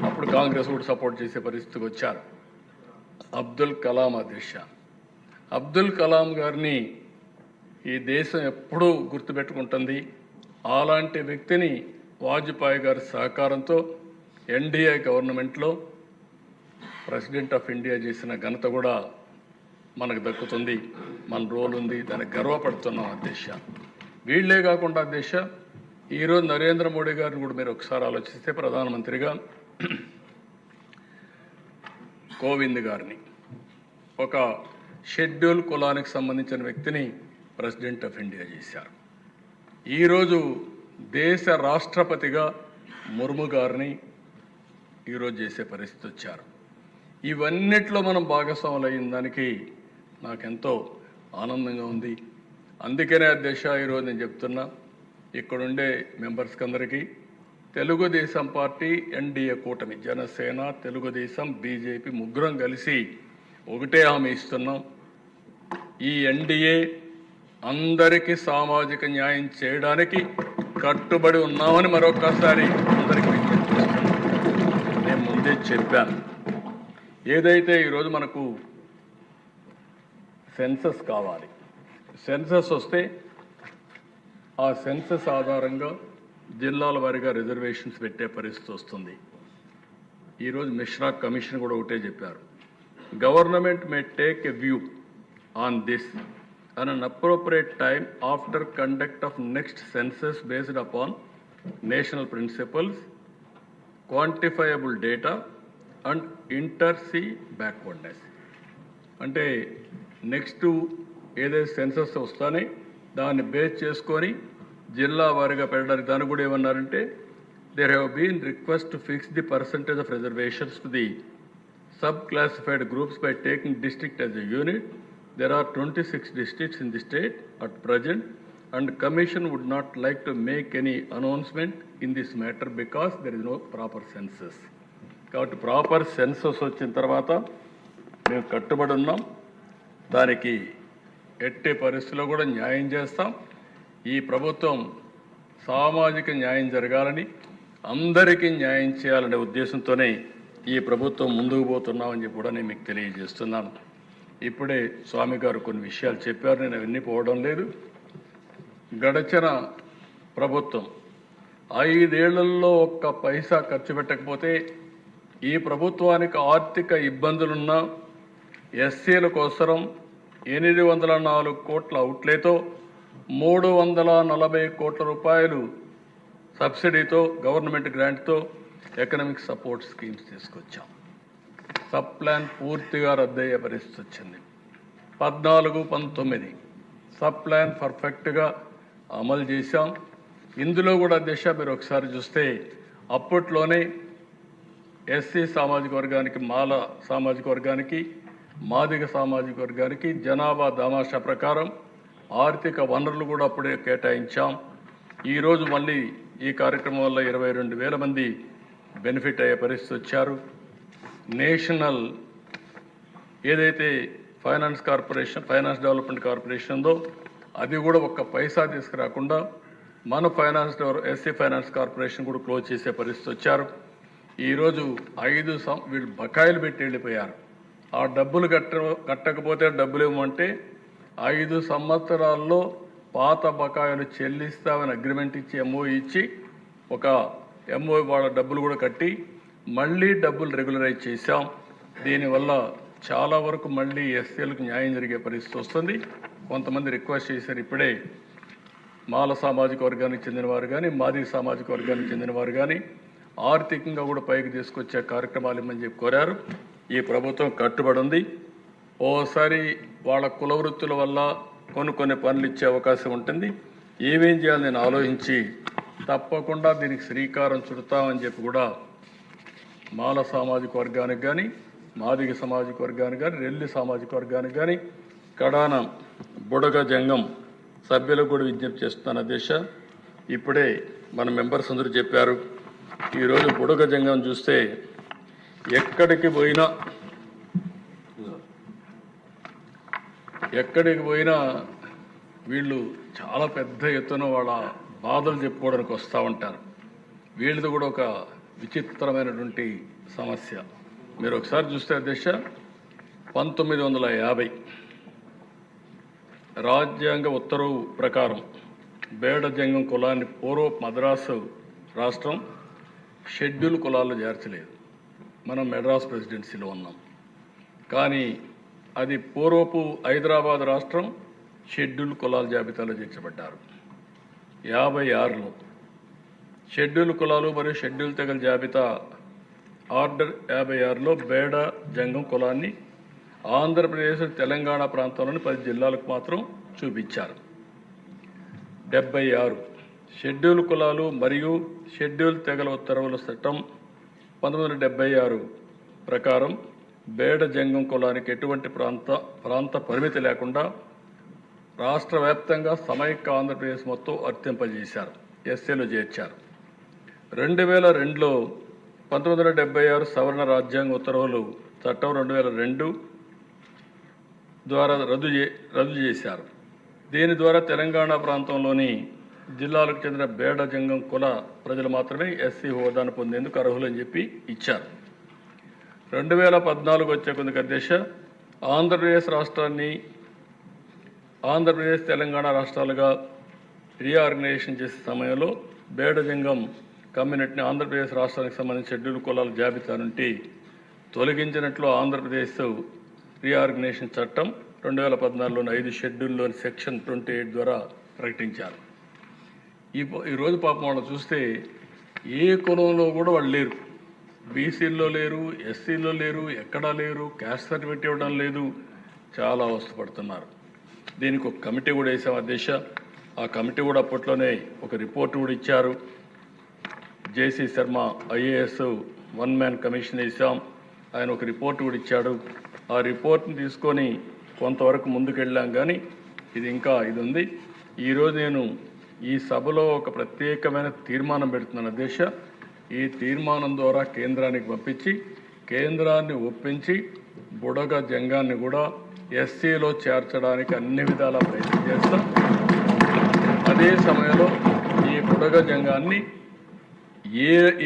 అప్పుడు కాంగ్రెస్ కూడా సపోర్ట్ చేసే పరిస్థితికి వచ్చారు. అబ్దుల్ కలాం అధ్యక్ష, అబ్దుల్ కలాం గారిని ఈ దేశం ఎప్పుడూ గుర్తుపెట్టుకుంటుంది. అలాంటి వ్యక్తిని వాజ్పేయి గారి సహకారంతో ఎన్డీఏ గవర్నమెంట్లో ప్రెసిడెంట్ ఆఫ్ ఇండియా చేసిన ఘనత కూడా మనకు దక్కుతుంది. మన రోల్ ఉంది, దానికి గర్వపడుతున్నాం అధ్యక్ష. వీళ్లే కాకుండా అధ్యక్ష, ఈరోజు నరేంద్ర మోడీ గారిని కూడా మీరు ఒకసారి ఆలోచిస్తే ప్రధానమంత్రిగా కోవింద్ గారిని, ఒక షెడ్యూల్ కులానికి సంబంధించిన వ్యక్తిని ప్రెసిడెంట్ ఆఫ్ ఇండియా చేశారు. ఈరోజు దేశ రాష్ట్రపతిగా ముర్ము గారిని ఈరోజు చేసే పరిస్థితి వచ్చారు. ఇవన్నిట్లో మనం భాగస్వాములు అయిన దానికి నాకెంతో ఆనందంగా ఉంది. అందుకనే అధ్యక్ష ఈరోజు నేను చెప్తున్నా, ఇక్కడుండే మెంబర్స్కి అందరికీ తెలుగుదేశం పార్టీ, ఎన్డీఏ కూటమి, జనసేన, తెలుగుదేశం, బీజేపీ ముగ్గురం కలిసి ఒకటే హామీ ఇస్తున్నాం. ఈ ఎన్డీఏ అందరికీ సామాజిక న్యాయం చేయడానికి కట్టుబడి ఉన్నామని మరొకసారి అందరికీ విజ్ఞప్తి చేస్తున్నాం. నేను ముందే చెప్పాను, ఏదైతే ఈరోజు మనకు సెన్సస్ కావాలి, సెన్సస్ వస్తే ఆ సెన్సస్ ఆధారంగా జిల్లాల వారీగా రిజర్వేషన్స్ పెట్టే పరిస్థితి వస్తుంది. ఈరోజు మిశ్రా కమిషన్ కూడా ఒకటే చెప్పారు, government may take a view on this at an appropriate time after conduct of next census based upon national principles, quantifiable data and inter-sea backwardness. అంటే నెక్స్ట్ ఏదైతే సెన్సస్ వస్తానే దాన్ని బేస్ చేసుకొని జిల్లా వారీగా పెట్టడానికి దాన్ని కూడా ఏమన్నారంటే there have been request to fix the percentage of reservations to the sub-classified groups by taking district as a unit. There are 26 districts in the state at present, and Commission would not like to make any announcement in this matter because there is no proper census. కాబట్టి proper census వచ్చిన తర్వాత మేము కట్టుబడి ఉన్నాం. దానికి ఎట్టి పరిస్థితుల్లో కూడా న్యాయం చేస్తాం. ఈ ప్రభుత్వం సామాజిక న్యాయం జరగాలని, అందరికీ న్యాయం చేయాలనే ఉద్దేశంతోనే ఈ ప్రభుత్వం ముందుకు పోతున్నామని చెప్పి కూడా నేను మీకు తెలియజేస్తున్నాను. ఇప్పుడే స్వామి గారు కొన్ని విషయాలు చెప్పారు, నేను అవన్నీ పోవడం లేదు. గడచిన ప్రభుత్వం 5 ఏళ్లలో ఒక్క పైసా ఖర్చు పెట్టకపోతే, ఈ ప్రభుత్వానికి ఆర్థిక ఇబ్బందులున్నా ఎస్సీల కోసం 804 కోట్ల అవుట్లేతో 340 కోట్ల రూపాయలు సబ్సిడీతో గవర్నమెంట్ గ్రాంట్తో ఎకనామిక్ సపోర్ట్ స్కీమ్స్ తీసుకొచ్చాం. సబ్ ప్లాన్ పూర్తిగా రద్దయ్యే పరిస్థితి వచ్చింది. 14-19 సబ్ ప్లాన్ పర్ఫెక్ట్గా అమలు చేశాం. ఇందులో కూడా దిశ మీరు ఒకసారి చూస్తే అప్పట్లోనే ఎస్సీ సామాజిక వర్గానికి, మాల సామాజిక వర్గానికి, మాదిగ సామాజిక వర్గానికి జనాభా దామాషా ప్రకారం ఆర్థిక వనరులు కూడా అప్పుడే కేటాయించాం. ఈరోజు మళ్ళీ ఈ కార్యక్రమం వల్ల 22,000 మంది బెనిఫిట్ అయ్యే పరిస్థితి వచ్చారు. నేషనల్ ఏదైతే ఫైనాన్స్ డెవలప్మెంట్ కార్పొరేషన్ ఉందో అది కూడా ఒక్క పైసా తీసుకురాకుండా మన ఎస్సీ ఫైనాన్స్ కార్పొరేషన్ కూడా క్లోజ్ చేసే పరిస్థితి వచ్చారు. ఈరోజు వీళ్ళు బకాయిలు పెట్టి వెళ్ళిపోయారు. ఆ డబ్బులు కట్టకపోతే డబ్బులు ఇవ్వమంటే 5 సంవత్సరాల్లో పాత బకాయిలు చెల్లిస్తామని అగ్రిమెంట్ ఇచ్చి ఎంఓ ఇచ్చి ఒక ఎంఓ వాళ్ళ డబ్బులు కూడా కట్టి మళ్ళీ డబ్బులు రెగ్యులరైజ్ చేశాం. దీనివల్ల చాలా వరకు మళ్ళీ ఎస్సీలకు న్యాయం జరిగే పరిస్థితి వస్తుంది. కొంతమంది రిక్వెస్ట్ చేశారు, ఇప్పుడే మాల సామాజిక వర్గానికి చెందినవారు కానీ, మాదిగ సామాజిక వర్గానికి చెందినవారు కానీ ఆర్థికంగా కూడా పైకి తీసుకొచ్చే కార్యక్రమాలు ఇమ్మని చెప్పి కోరారు. ఈ ప్రభుత్వం కట్టుబడి ఉంది. ఓసారి వాళ్ళ కుల వృత్తుల వల్ల కొన్ని పనులు ఇచ్చే అవకాశం ఉంటుంది. ఏమేం చేయాలని నేను ఆలోచించి తప్పకుండా దీనికి శ్రీకారం చుడతామని చెప్పి కూడా మాల సామాజిక వర్గానికి కానీ, మాదిగ సామాజిక వర్గానికి కానీ, రెల్లి సామాజిక వర్గానికి కానీ, కడాన బుడగ జంగం సభ్యులకు కూడా విజ్ఞప్తి చేస్తున్నాను. అధ్యక్ష, ఇప్పుడే మన మెంబర్స్ అందరూ చెప్పారు. ఈరోజు బుడగ జంగం చూస్తే ఎక్కడికి పోయినా వీళ్ళు చాలా పెద్ద ఎత్తున వాళ్ళ బాధలు చెప్పుకోవడానికి వస్తూ ఉంటారు. వీళ్ళది కూడా ఒక విచిత్రమైనటువంటి సమస్య. మీరు ఒకసారి చూస్తే అధ్యక్ష, 1950 రాజ్యాంగ ఉత్తర్వు ప్రకారం బేడ జంగం కులాన్ని పూర్వపు మద్రాసు రాష్ట్రం షెడ్యూల్ కులాల్లో చేర్చలేదు. మనం మెడ్రాస్ ప్రెసిడెన్సీలో ఉన్నాం. కానీ అది పూర్వపు హైదరాబాద్ రాష్ట్రం షెడ్యూల్ కులాల జాబితాలో చేర్చబడ్డారు. 56లో షెడ్యూల్ కులాలు మరియు షెడ్యూల్ తెగల జాబితా ఆర్డర్ 56లో బేడ జంగం కులాన్ని ఆంధ్రప్రదేశ్, తెలంగాణ ప్రాంతంలోని 10 జిల్లాలకు మాత్రం చూపించారు. 76 షెడ్యూల్ కులాలు మరియు షెడ్యూల్ తెగల ఉత్తర్వుల చట్టం 1976 ప్రకారం బేడ జంగం కులానికి ఎటువంటి ప్రాంత పరిమితి లేకుండా రాష్ట్ర వ్యాప్తంగా సమైక్య ఆంధ్రప్రదేశ్ మొత్తం వర్తింపజేశారు, ఎస్సీలో చేర్చారు. 2002లో 1976 సవరణ రాజ్యాంగ ఉత్తర్వులు చట్టం 2002 ద్వారా రద్దు చేశారు. దీని ద్వారా తెలంగాణ ప్రాంతంలోని జిల్లాలకు చెందిన బేడ జంగం కుల ప్రజలు మాత్రమే ఎస్సీ హోదాను పొందేందుకు అర్హులని చెప్పి ఇచ్చారు. 2014 వచ్చే కొందుకు అధ్యక్ష, ఆంధ్రప్రదేశ్ తెలంగాణ రాష్ట్రాలుగా రీఆర్గనైజేషన్ చేసే సమయంలో బేడ జంగం కమ్యూనిటీని ఆంధ్రప్రదేశ్ రాష్ట్రానికి సంబంధించిన షెడ్యూల్ కులాల జాబితా నుండి తొలగించినట్లు ఆంధ్రప్రదేశ్ రీఆర్గనైజేషన్ చట్టం 2014లోని 5 షెడ్యూల్లోని సెక్షన్ 28 ద్వారా ప్రకటించారు. ఈరోజు పాపం వాళ్ళు చూస్తే ఏ కులంలో కూడా వాళ్ళు లేరు. బీసీల్లో లేరు, ఎస్సీల్లో లేరు, ఎక్కడా లేరు, క్యాస్ట్ సర్టిఫికేట్ ఇవ్వడం లేదు. చాలా అవస్థపడుతున్నారు. దీనికి ఒక కమిటీ కూడా వేసాం అధ్యక్ష. ఆ కమిటీ కూడా అప్పట్లోనే ఒక రిపోర్ట్ కూడా ఇచ్చారు. జేసీ శర్మ ఐఏఎస్ 1 మ్యాన్ కమిషన్ వేసాం. ఆయన ఒక రిపోర్ట్ కూడా ఇచ్చాడు. ఆ రిపోర్ట్ని తీసుకొని కొంతవరకు ముందుకెళ్ళాం. కానీ ఇది ఉంది. ఈరోజు నేను ఈ సభలో ఒక ప్రత్యేకమైన తీర్మానం పెడుతున్నాను అధ్యక్ష. ఈ తీర్మానం ద్వారా కేంద్రానికి పంపించి కేంద్రాన్ని ఒప్పించి బుడగ జంగాన్ని కూడా ఎస్సీలో చేర్చడానికి అన్ని విధాలా ప్రయత్నం చేస్తాం. అదే సమయంలో ఈ బుడగ జంగాన్ని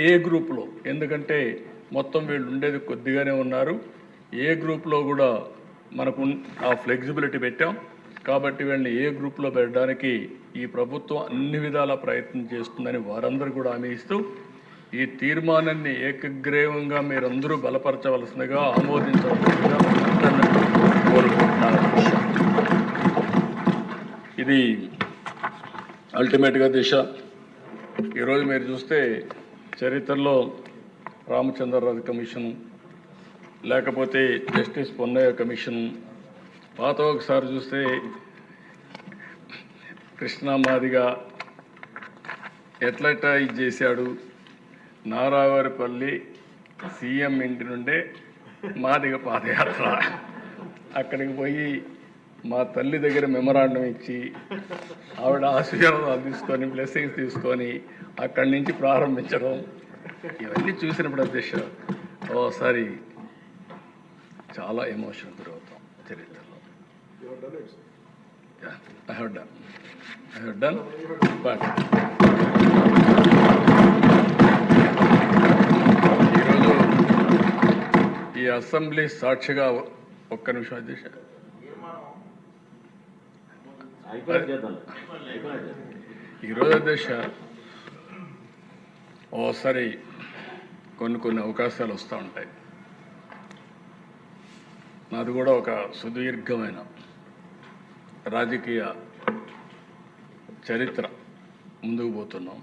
ఏ గ్రూప్లో, ఎందుకంటే మొత్తం వీళ్ళు ఉండేది కొద్దిగానే ఉన్నారు, ఏ గ్రూప్లో కూడా మనకు ఆ ఫ్లెక్సిబిలిటీ పెట్టాం. కాబట్టి వీళ్ళని ఏ గ్రూప్లో పెట్టడానికి ఈ ప్రభుత్వం అన్ని విధాల ప్రయత్నం చేస్తుందని వారందరూ కూడా హామీ ఇస్తూ ఈ తీర్మానాన్ని ఏకగ్రీవంగా మీరందరూ బలపరచవలసిందిగా, ఆమోదించవలసిందిగా ఇది అల్టిమేట్గా దిశ. ఈరోజు మీరు చూస్తే చరిత్రలో రామచంద్రరాజు కమిషన్, లేకపోతే జస్టిస్ పొన్నయ్య కమిషన్, పాత ఒకసారి చూస్తే కృష్ణా మాదిగా ఎట్లెట్లా ఇది చేశాడు. నారావారిపల్లి సీఎం ఇంటి నుండే మాదిగ పాదయాత్ర, అక్కడికి పోయి మా తల్లి దగ్గర మెమరాండం ఇచ్చి ఆవిడ ఆశీర్వాదాలు తీసుకొని బ్లెస్సింగ్స్ తీసుకొని అక్కడి నుంచి ప్రారంభించడం, ఇవన్నీ చూసినప్పుడు అధ్యక్ష ఓసారి చాలా ఎమోషన్ గురవుతాం చరిత్రలో. ఐ హ్యావ్ డన్ బట్ ఈరోజు ఈ అసెంబ్లీ సాక్షిగా ఒక్క నిమిషం అధ్యక్ష, ఈరోజు అధ్యక్ష ఓసారి కొన్ని అవకాశాలు వస్తూ ఉంటాయి. నాది కూడా ఒక సుదీర్ఘమైన రాజకీయ చరిత్ర, ముందుకు పోతున్నాం.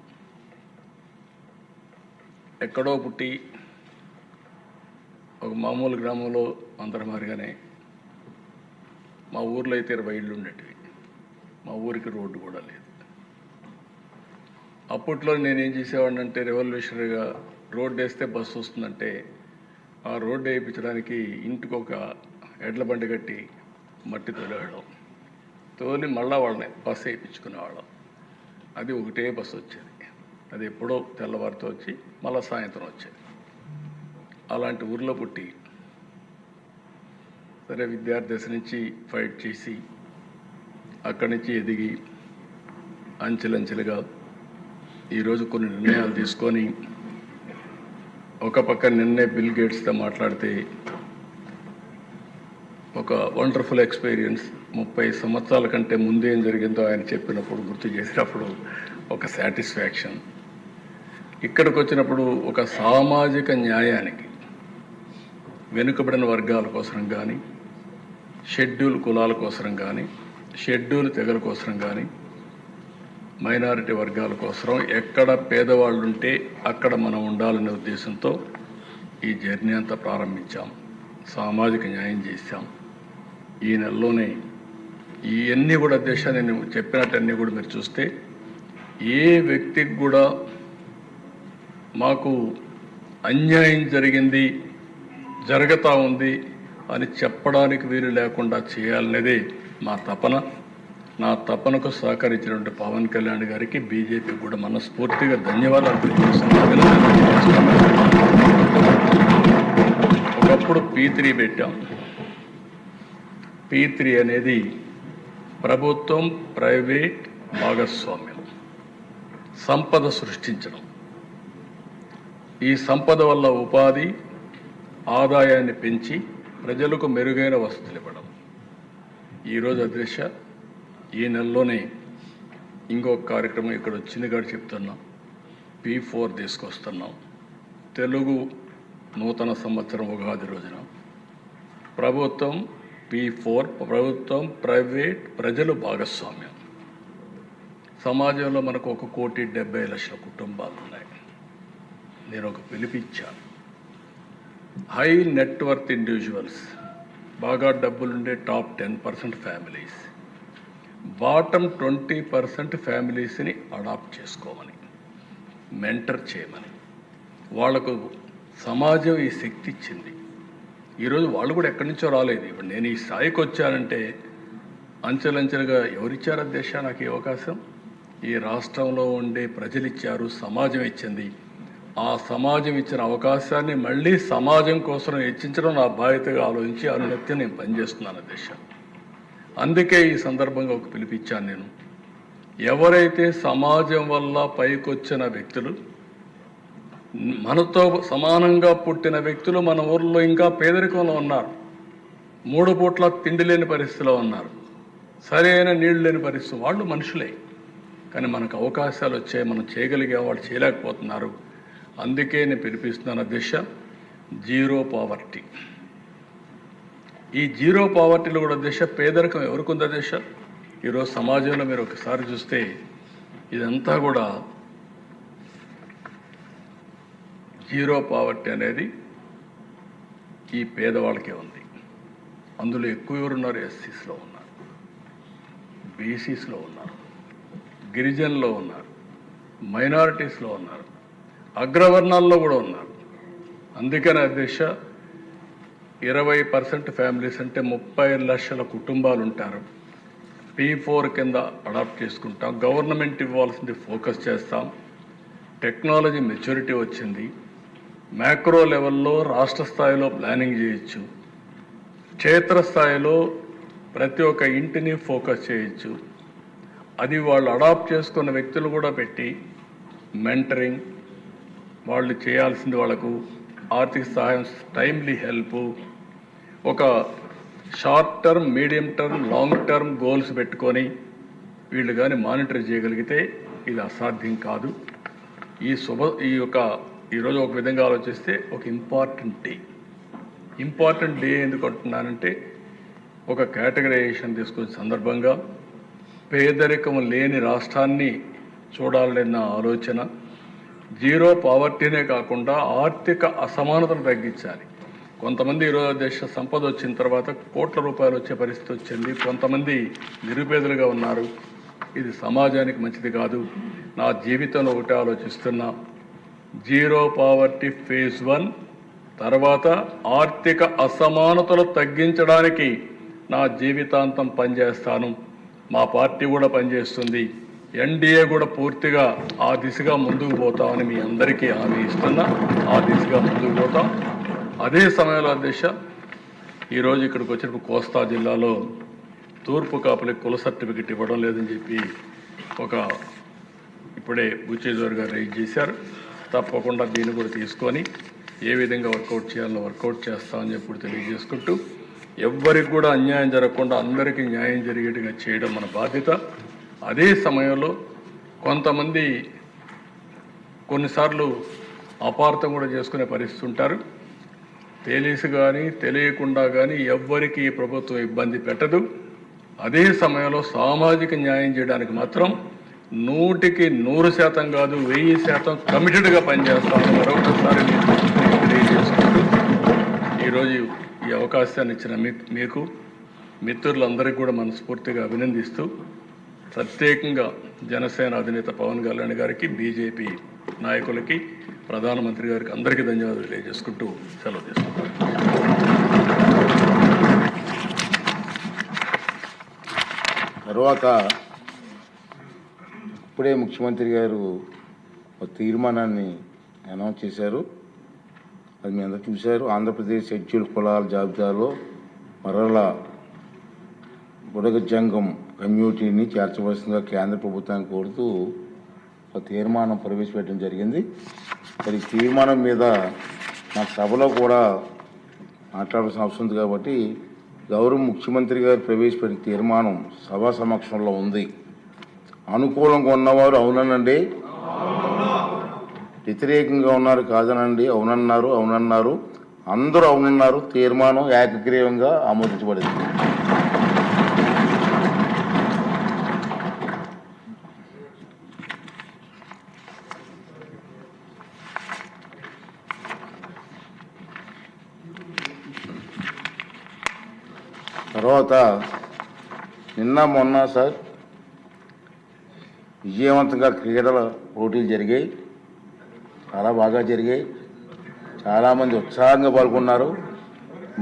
ఎక్కడో పుట్టి ఒక మామూలు గ్రామంలో అందరి మారిగానే మా ఊర్లో అయితే 20 ఇళ్ళు ఉండేటివి. మా ఊరికి రోడ్డు కూడా లేదు. అప్పట్లో నేనేం చేసేవాడిని అంటే, రెవల్యూషనరీగా రోడ్డు వేస్తే బస్సు వస్తుందంటే ఆ రోడ్డు వేయించడానికి ఇంటికి ఒక ఎడ్ల బండి కట్టి మట్టి తోలేవాళ్ళం. తోలి మళ్ళా వాళ్ళని బస్సు వేయించుకునేవాళ్ళం. అది ఒకటే బస్సు వచ్చేది. అది ఎప్పుడో తెల్లవారితో వచ్చి మళ్ళా సాయంత్రం వచ్చేది. అలాంటి ఊర్లో పుట్టి సరే విద్యార్థి దశ నుంచి ఫైట్ చేసి అక్కడి నుంచి ఎదిగి అంచెలంచెలుగా ఈరోజు కొన్ని నిర్ణయాలు తీసుకొని, ఒక పక్క నిన్నే బిల్ గేట్స్తో మాట్లాడితే ఒక వండర్ఫుల్ ఎక్స్పీరియన్స్. 30 సంవత్సరాల కంటే ముందు ఏం జరిగిందో ఆయన చెప్పినప్పుడు గుర్తు చేసినప్పుడు ఒక సాటిస్ఫాక్షన్. ఇక్కడికి వచ్చినప్పుడు ఒక సామాజిక న్యాయానికి, వెనుకబడిన వర్గాల కోసం కానీ, షెడ్యూల్ కులాల కోసం కానీ, షెడ్యూల్ తెగల కోసం కానీ, మైనారిటీ వర్గాల కోసం ఎక్కడ పేదవాళ్ళు ఉంటే అక్కడ మనం ఉండాలనే ఉద్దేశంతో ఈ జర్నీ అంతా ప్రారంభించాం. సామాజిక న్యాయం చేశాం. ఈ నెలలోనే ఇవన్నీ కూడా అధ్యక్ష, నేను చెప్పినట్టన్నీ కూడా మీరు చూస్తే ఏ వ్యక్తికి కూడా మాకు అన్యాయం జరిగింది, జరుగుతూ ఉంది అని చెప్పడానికి వీలు లేకుండా చేయాలనేదే మా తపన. నా తపనకు సహకరించినటువంటి పవన్ కళ్యాణ్ గారికి, బీజేపీకి కూడా మనస్ఫూర్తిగా ధన్యవాదాలు తెలియజేస్తున్నాను. ఒకప్పుడు P3 పెట్టాం. P3 అనేది ప్రభుత్వం ప్రైవేట్ భాగస్వామ్యం, సంపద సృష్టించడం. ఈ సంపద వల్ల ఉపాధి, ఆదాయాన్ని పెంచి ప్రజలకు మెరుగైన వసతులు ఇవ్వడం. ఈరోజు అధ్యక్ష ఈ నెలలోనే ఇంకొక కార్యక్రమం ఇక్కడ వచ్చింది కాబట్టి చెప్తున్నాం. P4 తీసుకొస్తున్నాం. తెలుగు నూతన సంవత్సరం ఉగాది రోజున ప్రభుత్వం P4, ప్రభుత్వం ప్రైవేట్ ప్రజలు భాగస్వామ్యం. సమాజంలో మనకు 1,70,00,000 కుటుంబాలు ఉన్నాయి. నేను ఒక పిలిపిచ్చాను. హై నెట్వర్త్ ఇండివిజువల్స్, బాగా డబ్బులుండే టాప్ 10% ఫ్యామిలీస్, బాటమ్ 20% ఫ్యామిలీస్ని అడాప్ట్ చేసుకోమని, మెంటర్ చేయమని. వాళ్లకు సమాజం ఈ శక్తి ఇచ్చింది. ఈరోజు వాళ్ళు కూడా ఎక్కడి నుంచో రాలేదు. ఇప్పుడు నేను ఈ స్థాయికి వచ్చానంటే అంచెలంచెలుగా ఎవరిచ్చారు అధ్యక్ష నాకు ఈ అవకాశం? ఈ రాష్ట్రంలో ఉండే ప్రజలు ఇచ్చారు, సమాజం ఇచ్చింది. ఆ సమాజం ఇచ్చిన అవకాశాన్ని మళ్ళీ సమాజం కోసం హెచ్చించడం నా బాధ్యతగా ఆలోచించి అనునిత్యం నేను పనిచేస్తున్నాను అధ్యక్ష. అందుకే ఈ సందర్భంగా ఒక పిలిపిచ్చాను నేను. ఎవరైతే సమాజం వల్ల పైకొచ్చిన వ్యక్తులు, మనతో సమానంగా పుట్టిన వ్యక్తులు మన ఊర్లో ఇంకా పేదరికంలో ఉన్నారు, 3 పూట్ల తిండి లేని పరిస్థితిలో ఉన్నారు, సరైన నీళ్లు లేని పరిస్థితి, వాళ్ళు మనుషులే. కానీ మనకు అవకాశాలు వచ్చాయి, మనం చేయగలిగే వాళ్ళు చేయలేకపోతున్నారు. అందుకే నేను పిలిపిస్తున్నాను అధ్యక్ష, జీరో పావర్టీ. ఈ జీరో పావర్టీలో కూడా దేశ పేదరికం ఎవరికి ఉందా దేశ ఈరోజు సమాజంలో మీరు ఒకసారి చూస్తే ఇదంతా కూడా జీరో పావర్టీ అనేది ఈ పేదవాళ్ళకే ఉంది. అందులో ఎక్కువ ఎవరున్నారు? ఎస్సీస్లో ఉన్నారు, బీసీస్లో ఉన్నారు, గిరిజనులో ఉన్నారు, మైనారిటీస్లో ఉన్నారు, అగ్రవర్ణాల్లో కూడా ఉన్నారు. అందుకని అధ్యక్ష 20% ఫ్యామిలీస్ అంటే 30 లక్షల కుటుంబాలు ఉంటారు. P4 కింద అడాప్ట్ చేసుకుంటాం. గవర్నమెంట్ ఇవ్వాల్సింది ఫోకస్ చేస్తాం. టెక్నాలజీ మెచ్యూరిటీ వచ్చింది. మ్యాక్రో లెవెల్లో రాష్ట్ర స్థాయిలో ప్లానింగ్ చేయొచ్చు. క్షేత్రస్థాయిలో ప్రతి ఒక్క ఇంటిని ఫోకస్ చేయొచ్చు. అది వాళ్ళు అడాప్ట్ చేసుకున్న వ్యక్తులు కూడా పెట్టి మెంటరింగ్, వాళ్ళు చేయాల్సింది వాళ్ళకు ఆర్థిక సహాయం, టైమ్లీ హెల్ప్, ఒక short term, medium term, long term goals పెట్టుకొని వీళ్ళు కానీ మానిటర్ చేయగలిగితే ఇది అసాధ్యం కాదు. ఈరోజు ఒక విధంగా ఆలోచిస్తే ఒక ఇంపార్టెంట్ డే ఎందుకు అంటున్నానంటే ఒక కేటగరైజేషన్ తీసుకునే సందర్భంగా పేదరికం లేని రాష్ట్రాన్ని చూడాలన్న ఆలోచన, జీరో పావర్టీనే కాకుండా ఆర్థిక అసమానతను తగ్గించాలి. కొంతమంది ఈరోజు దేశ సంపద వచ్చిన తర్వాత కోట్ల రూపాయలు వచ్చే పరిస్థితి వచ్చింది. కొంతమంది నిరుపేదలుగా ఉన్నారు. ఇది సమాజానికి మంచిది కాదు. నా జీవితంలో ఒకటి ఆలోచిస్తున్నా, జీరో పావర్టీ ఫేజ్ 1 తర్వాత ఆర్థిక అసమానతలు తగ్గించడానికి నా జీవితాంతం పనిచేస్తాను. మా పార్టీ కూడా పనిచేస్తుంది. ఎన్డీఏ కూడా పూర్తిగా ఆ దిశగా ముందుకు పోతామని మీ అందరికీ హామీ ఇస్తున్నా. ఆ దిశగా ముందుకు పోతాం. అదే సమయంలో అధ్యక్ష ఈరోజు ఇక్కడికి వచ్చినప్పుడు కోస్తా జిల్లాలో తూర్పు కాపులకు కుల సర్టిఫికెట్ ఇవ్వడం లేదని చెప్పి ఇప్పుడే బుచ్చేశ్వర్ గారు రైజ్ చేశారు. తప్పకుండా దీన్ని కూడా తీసుకొని ఏ విధంగా వర్కౌట్ చేయాలో వర్కౌట్ చేస్తామని చెప్పి తెలియజేసుకుంటూ, ఎవ్వరికి కూడా అన్యాయం జరగకుండా అందరికీ న్యాయం జరిగేట్టుగా చేయడం మన బాధ్యత. అదే సమయంలో కొంతమంది కొన్నిసార్లు అపార్థం కూడా చేసుకునే పరిస్థితి ఉంటారు. తెలిసి కానీ తెలియకుండా కానీ ఎవ్వరికి ఈ ప్రభుత్వం ఇబ్బంది పెట్టదు. అదే సమయంలో సామాజిక న్యాయం చేయడానికి మాత్రం 100కి 100% కాదు 1000% కమిటెడ్గా పనిచేస్తామని మరొకసారి తెలియజేసుకుంటూ ఈరోజు ఈ అవకాశాన్ని ఇచ్చిన మీకు మిత్రులందరికీ కూడా మనస్ఫూర్తిగా అభినందిస్తూ, ప్రత్యేకంగా జనసేన అధినేత పవన్ కళ్యాణ్ గారికి, బీజేపీ నాయకులకి, ప్రధానమంత్రి గారికి అందరికీ ధన్యవాదాలు తెలియజేసుకుంటూ సెలవు తీసుకుంటాను. తర్వాత ఇప్పుడే ముఖ్యమంత్రి గారు ఒక తీర్మానాన్ని అనౌన్స్ చేశారు. అది మీ అందరూ చూశారు. ఆంధ్రప్రదేశ్ షెడ్యూల్ కులాల జాబితాలో మరలా బుడగ జంగం కమ్యూనిటీని చేర్చవలసిందిగా కేంద్ర ప్రభుత్వాన్ని కోరుతూ ఒక తీర్మానం ప్రవేశపెట్టడం జరిగింది. మరి తీర్మానం మీద నా సభలో కూడా మాట్లాడాల్సిన అవసరం ఉంది కాబట్టి గౌరవ ముఖ్యమంత్రి గారు ప్రవేశపెట్టిన తీర్మానం సభా సమక్షంలో ఉంది. అనుకూలంగా ఉన్నవారు అవుననండి, వ్యతిరేకంగా ఉన్నారు కాదనండి, అవునన్నారు, అందరూ అవునన్నారు. తీర్మానం ఏకగ్రీవంగా ఆమోదించబడింది. తర్వాత నిన్న మొన్న సార్ విజయవంతంగా క్రీడల పోటీలు జరిగాయి. చాలా బాగా జరిగాయి. చాలామంది ఉత్సాహంగా పాల్గొన్నారు.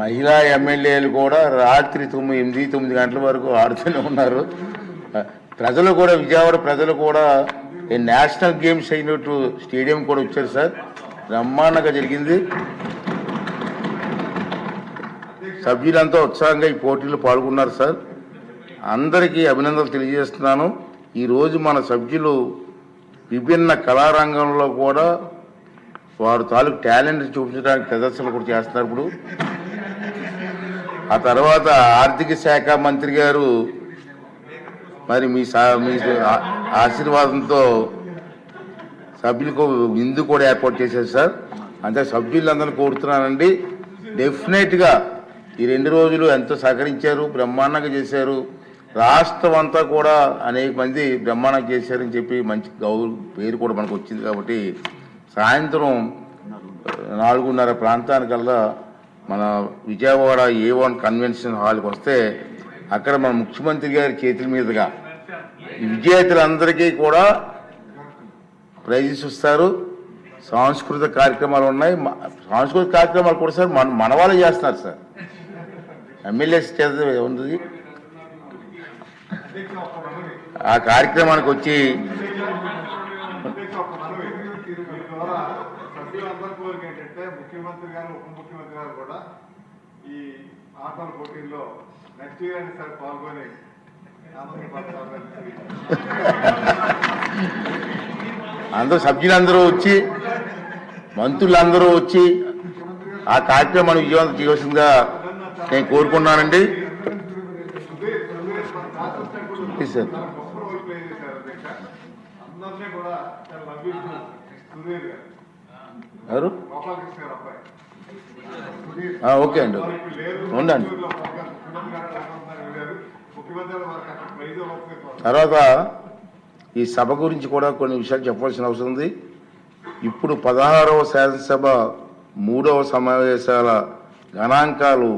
మహిళా ఎమ్మెల్యేలు కూడా రాత్రి 8-9 గంటల వరకు ఆడుతూనే ఉన్నారు. ప్రజలు కూడా, విజయవాడ ప్రజలు కూడా నేషనల్ గేమ్స్ అయినట్టు స్టేడియం కూడా వచ్చారు సార్. బ్రహ్మాండంగా జరిగింది. సభ్యులంతా ఉత్సాహంగా ఈ పోటీలో పాల్గొన్నారు సార్. అందరికీ అభినందనలు తెలియజేస్తున్నాను. ఈరోజు మన సభ్యులు విభిన్న కళారంగంలో కూడా వారు తాలూకు టాలెంట్ చూపించడానికి ప్రదర్శనలు కూడా చేస్తున్నారు. ఇప్పుడు ఆ తర్వాత ఆర్థిక శాఖ మంత్రి గారు మరి మీ ఆశీర్వాదంతో సభ్యులకు విందు కూడా ఏర్పాటు చేశారు సార్. అంటే సభ్యులందరినీ కోరుతున్నానండి, డెఫినెట్గా ఈ 2 రోజులు ఎంతో సహకరించారు, బ్రహ్మాండంగా చేశారు. రాష్ట్రం అంతా కూడా అనేక మంది బ్రహ్మాండంగా చేశారని చెప్పి మంచి పేరు కూడా మనకు వచ్చింది. కాబట్టి సాయంత్రం 4:30 ప్రాంతానికల్లా మన విజయవాడ A1 కన్వెన్షన్ హాల్కి వస్తే అక్కడ మన ముఖ్యమంత్రి గారి చేతుల మీదుగా విజేతలందరికీ కూడా ప్రైజెస్ ఇస్తారు. సాంస్కృతిక కార్యక్రమాలు ఉన్నాయి. సాంస్కృతిక కార్యక్రమాలు కూడా సార్ మన వాళ్ళే చేస్తున్నారు సార్. ఎమ్మెల్యేస్ చేత ఉంది. ఆ కార్యక్రమానికి వచ్చి ఏంటంటే ముఖ్యమంత్రి గారు ఉప ముఖ్యమంత్రి గారు కూడా ఈ ఆటల పోటీల్లో నెక్స్ట్ ఇయర్ అని సార్ పాల్గొని అందరూ సభ్యులందరూ వచ్చి మంత్రులందరూ వచ్చి ఆ కార్యక్రమాన్ని విజయవంతం చేయవలసిందిగా నేను కోరుకున్నానండి. సార్ గొప్ప రోల్ ప్లే చేశారు అధ్యక్ష. అందరినీ కూడా చాలా నవ్విస్తూ సుధీర్ గారు, ఎవరు? గోపాలకృష్ణ గారు అబ్బాయి ఓకే అండి, ఉండండి. ముఖ్యమంత్రి వారికి ప్రైజ్ తర్వాత ఈ సభ గురించి కూడా కొన్ని విషయాలు చెప్పవలసిన అవసరం ఉంది. ఇప్పుడు 16వ శాసనసభ 3వ సమావేశాల గణాంకాలు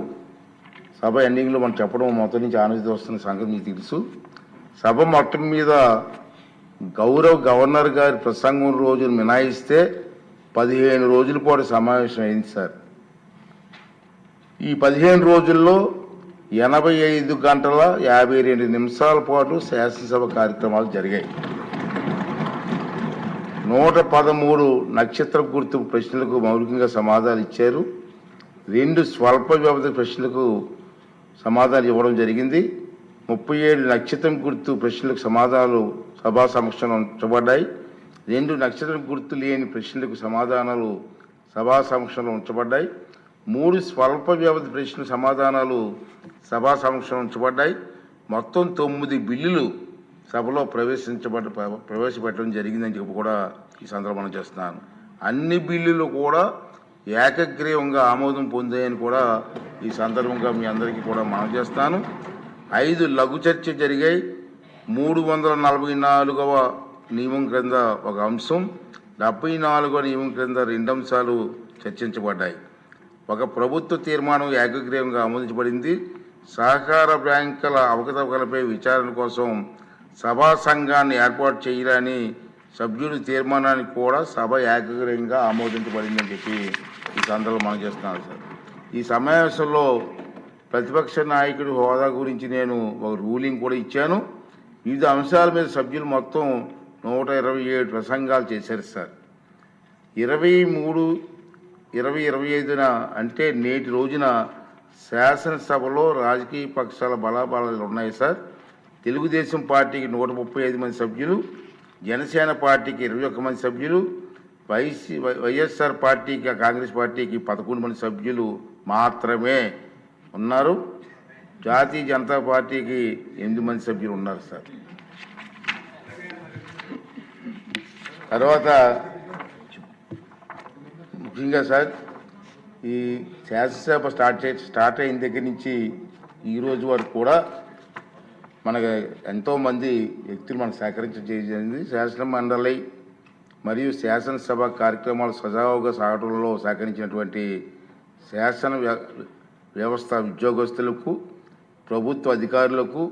సభ ఎండింగ్లో మనం చెప్పడం మొత్తం నుంచి ఆనందిస్తూ వస్తున్న సంగతి మీకు తెలుసు. సభ మొత్తం మీద గవర్నర్ గారి ప్రసంగం రోజులు మినాయిస్తే 15 రోజుల పాటు సమావేశం అయింది సార్. ఈ 15 రోజుల్లో 85 గంటల 52 నిమిషాల పాటు శాసనసభ కార్యక్రమాలు జరిగాయి. 113 నక్షత్ర గుర్తు ప్రశ్నలకు మౌలికంగా సమాధానాలు ఇచ్చారు. 2 స్వల్ప వ్యవధి ప్రశ్నలకు సమాధానాలు ఇవ్వడం జరిగింది. 37 నక్షత్రం గుర్తు ప్రశ్నలకు సమాధానాలు సభా సమక్షంలో ఉంచబడ్డాయి. 2 నక్షత్రం గుర్తు లేని ప్రశ్నలకు సమాధానాలు సభా సమక్షంలో ఉంచబడ్డాయి. 3 స్వల్ప వ్యవధి ప్రశ్న సమాధానాలు సభా సమక్షంలో ఉంచబడ్డాయి. మొత్తం 9 బిల్లులు సభలో ప్రవేశపెట్టడం జరిగిందని చెప్పి కూడా ఈ సందర్భంగా చేస్తున్నాను. అన్ని బిల్లులు కూడా ఏకగ్రీవంగా ఆమోదం పొందాయని కూడా ఈ సందర్భంగా మీ అందరికీ కూడా మనం చేస్తాను. 5 లఘు చర్చ జరిగాయి. 344వ నియమం క్రింద ఒక అంశం, 74వ నియమం క్రింద 2 అంశాలు చర్చించబడ్డాయి. ఒక ప్రభుత్వ తీర్మానం ఏకగ్రీవంగా ఆమోదించబడింది. సహకార బ్యాంకుల అవకతవకలపై విచారణ కోసం సభా సంఘాన్ని ఏర్పాటు చేయాలని సభ్యుడి తీర్మానానికి కూడా సభ ఏకగ్రీవంగా ఆమోదించబడిందని చెప్పి ఈ సందర్భంలో మనం చేస్తున్నాను సార్. ఈ సమావేశంలో ప్రతిపక్ష నాయకుడి హోదా గురించి నేను ఒక రూలింగ్ కూడా ఇచ్చాను. వివిధ అంశాల మీద సభ్యులు మొత్తం 127 ప్రసంగాలు చేశారు సార్. 23/20/25 అంటే నేటి రోజున శాసనసభలో రాజకీయ పక్షాల బలాబలాలు ఉన్నాయి సార్. తెలుగుదేశం పార్టీకి 135 మంది సభ్యులు, జనసేన పార్టీకి 21 మంది సభ్యులు, వైఎస్ఆర్ పార్టీకి కాంగ్రెస్ పార్టీకి 11 మంది సభ్యులు మాత్రమే ఉన్నారు. జాతీయ జనతా పార్టీకి 8 మంది సభ్యులు ఉన్నారు సార్. తర్వాత ముఖ్యంగా సార్ ఈ శాసనసభ స్టార్ట్ అయిన దగ్గర నుంచి ఈరోజు వరకు కూడా మనకు ఎంతోమంది వ్యక్తులు మనకు సహకరించడం జరిగింది. శాసన మండలి మరియు శాసనసభ కార్యక్రమాలు సజావుగా సాగడంలో సహకరించినటువంటి శాసన వ్యవస్థ ఉద్యోగస్తులకు, ప్రభుత్వ అధికారులకు,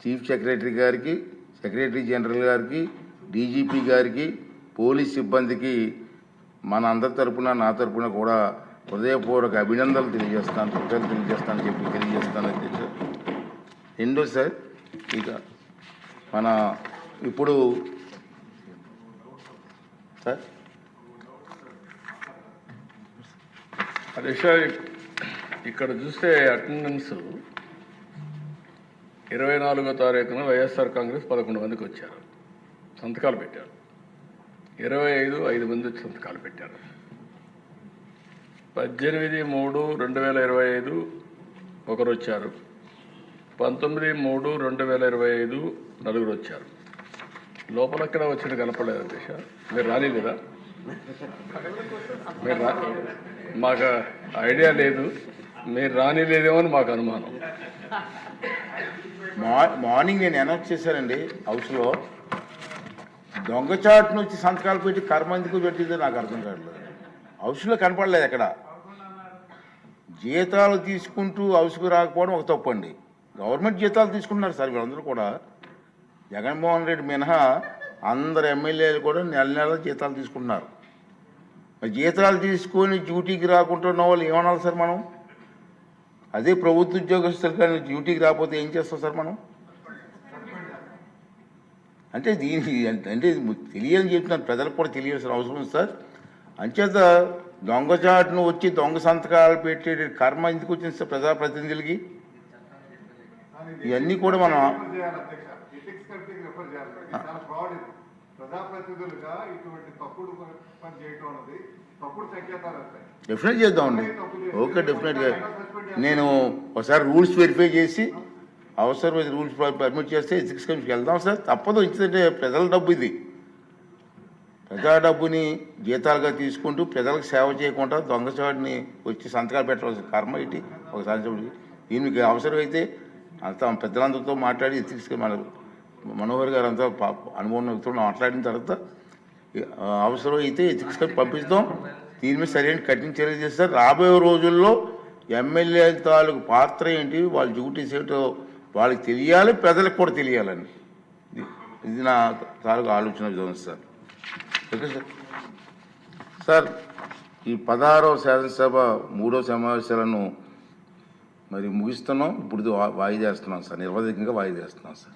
చీఫ్ సెక్రటరీ గారికి, సెక్రటరీ జనరల్ గారికి, డీజీపీ గారికి, పోలీస్ సిబ్బందికి మన అందరి తరపున నా తరపున కూడా హృదయపూర్వక అభినందనలు తెలియజేస్తాను, కృతజ్ఞతలు తెలియజేస్తానని చెప్పి తెలియజేస్తాను అధ్యక్ష. రెండో సార్, ఇక మన ఇప్పుడు సార్ అధ్యక్ష ఇక్కడ చూస్తే అటెండెన్స్ 24వ తారీఖున వైఎస్ఆర్ కాంగ్రెస్ 11 మందికి వచ్చారు, సంతకాలు పెట్టారు. 5 మంది వచ్చి సంతకాలు పెట్టారు. 18/3/2025 ఒకరు వచ్చారు. 19/3/2025 నలుగురు వచ్చారు. లోపలక్కడ వచ్చిన కనపడలేదు అధ్యక్ష. మీరు రాలేదా? మీరు మాకు ఐడియా లేదు. మీరు రానిలేదేమో అని మాకు అనుమానం. మార్నింగ్ నేను అనౌన్స్ చేశానండి హౌస్లో. దొంగచాటును వచ్చి సంతకాలు పెట్టి కర్మ ఎందుకు పెట్టిందో నాకు అర్థం కావట్లేదు. హౌస్లో కనపడలేదు ఎక్కడ. జీతాలు తీసుకుంటూ హౌస్కు రాకపోవడం ఒక తప్పు అండి. గవర్నమెంట్ జీతాలు తీసుకుంటున్నారు సార్ వీళ్ళందరూ కూడా. జగన్మోహన్ రెడ్డి మినహా అందరు ఎమ్మెల్యేలు కూడా నెల నెల జీతాలు తీసుకుంటున్నారు. మరి జీతాలు తీసుకొని డ్యూటీకి రాకుండా ఉన్న వాళ్ళు ఏమనాలి సార్ మనం? అదే ప్రభుత్వ ఉద్యోగస్తులు కానీ డ్యూటీకి రాకపోతే ఏం చేస్తాం సార్ మనం? అంటే దీనికి అంటే తెలియని చెప్తున్నాను, ప్రజలకు కూడా తెలియాల్సిన అవసరం ఉంది సార్. అంచేత దొంగచాటును వచ్చి దొంగ సంతకాలు పెట్టే కర్మ ఎందుకు వచ్చింది సార్ ప్రజాప్రతినిధులకి? ఇవన్నీ కూడా మనం ప్రజాప్రతినిధులుగా ఇటువంటి తప్పుడు పని చేయటం అనేది తప్పుడు సంకేతాలు వస్తాయి. డెఫినెట్ చేద్దామండి. ఓకే, డెఫినెట్గా నేను ఒకసారి రూల్స్ వెరిఫై చేసి అవసరమైన రూల్స్ పర్మిట్ చేస్తే ఎథిక్స్ కమిషన్కి వెళ్దాం సార్. తప్పదు, ఎందుకంటే ప్రజల డబ్బు ఇది. ప్రజా డబ్బుని జీతాలుగా తీసుకుంటూ ప్రజలకు సేవ చేయకుండా దొంగచాటుని వచ్చి సంతకాలు పెట్టవలసిన కర్మ ఇటు ఒకసారి దీనికి అవసరమైతే అంతా పెద్దలందరితో మాట్లాడి ఎథిక్స్ మనోహర్ గారు అంతా అనుభవం మాట్లాడిన తర్వాత అవసరమైతే ఎథిక్స్ పంపిస్తాం. దీని మీద సరైన కఠిన చర్య చేస్తారు. రాబోయే రోజుల్లో ఎమ్మెల్యే తాలూకు పాత్ర ఏంటి, వాళ్ళ డ్యూటీస్ ఏంటో వాళ్ళకి తెలియాలి, ప్రజలకు కూడా తెలియాలని ఇది నా తాలూకు ఆలోచన విధానం సార్. Okay sir. సార్, ఈ 16వ శాసనసభ 3వ సమావేశాలను మరి ముగిస్తున్నాం. ఇప్పుడు వాయిదా వేస్తున్నాం సార్, నిర్వధికంగా వాయిదా వేస్తున్నాం సార్.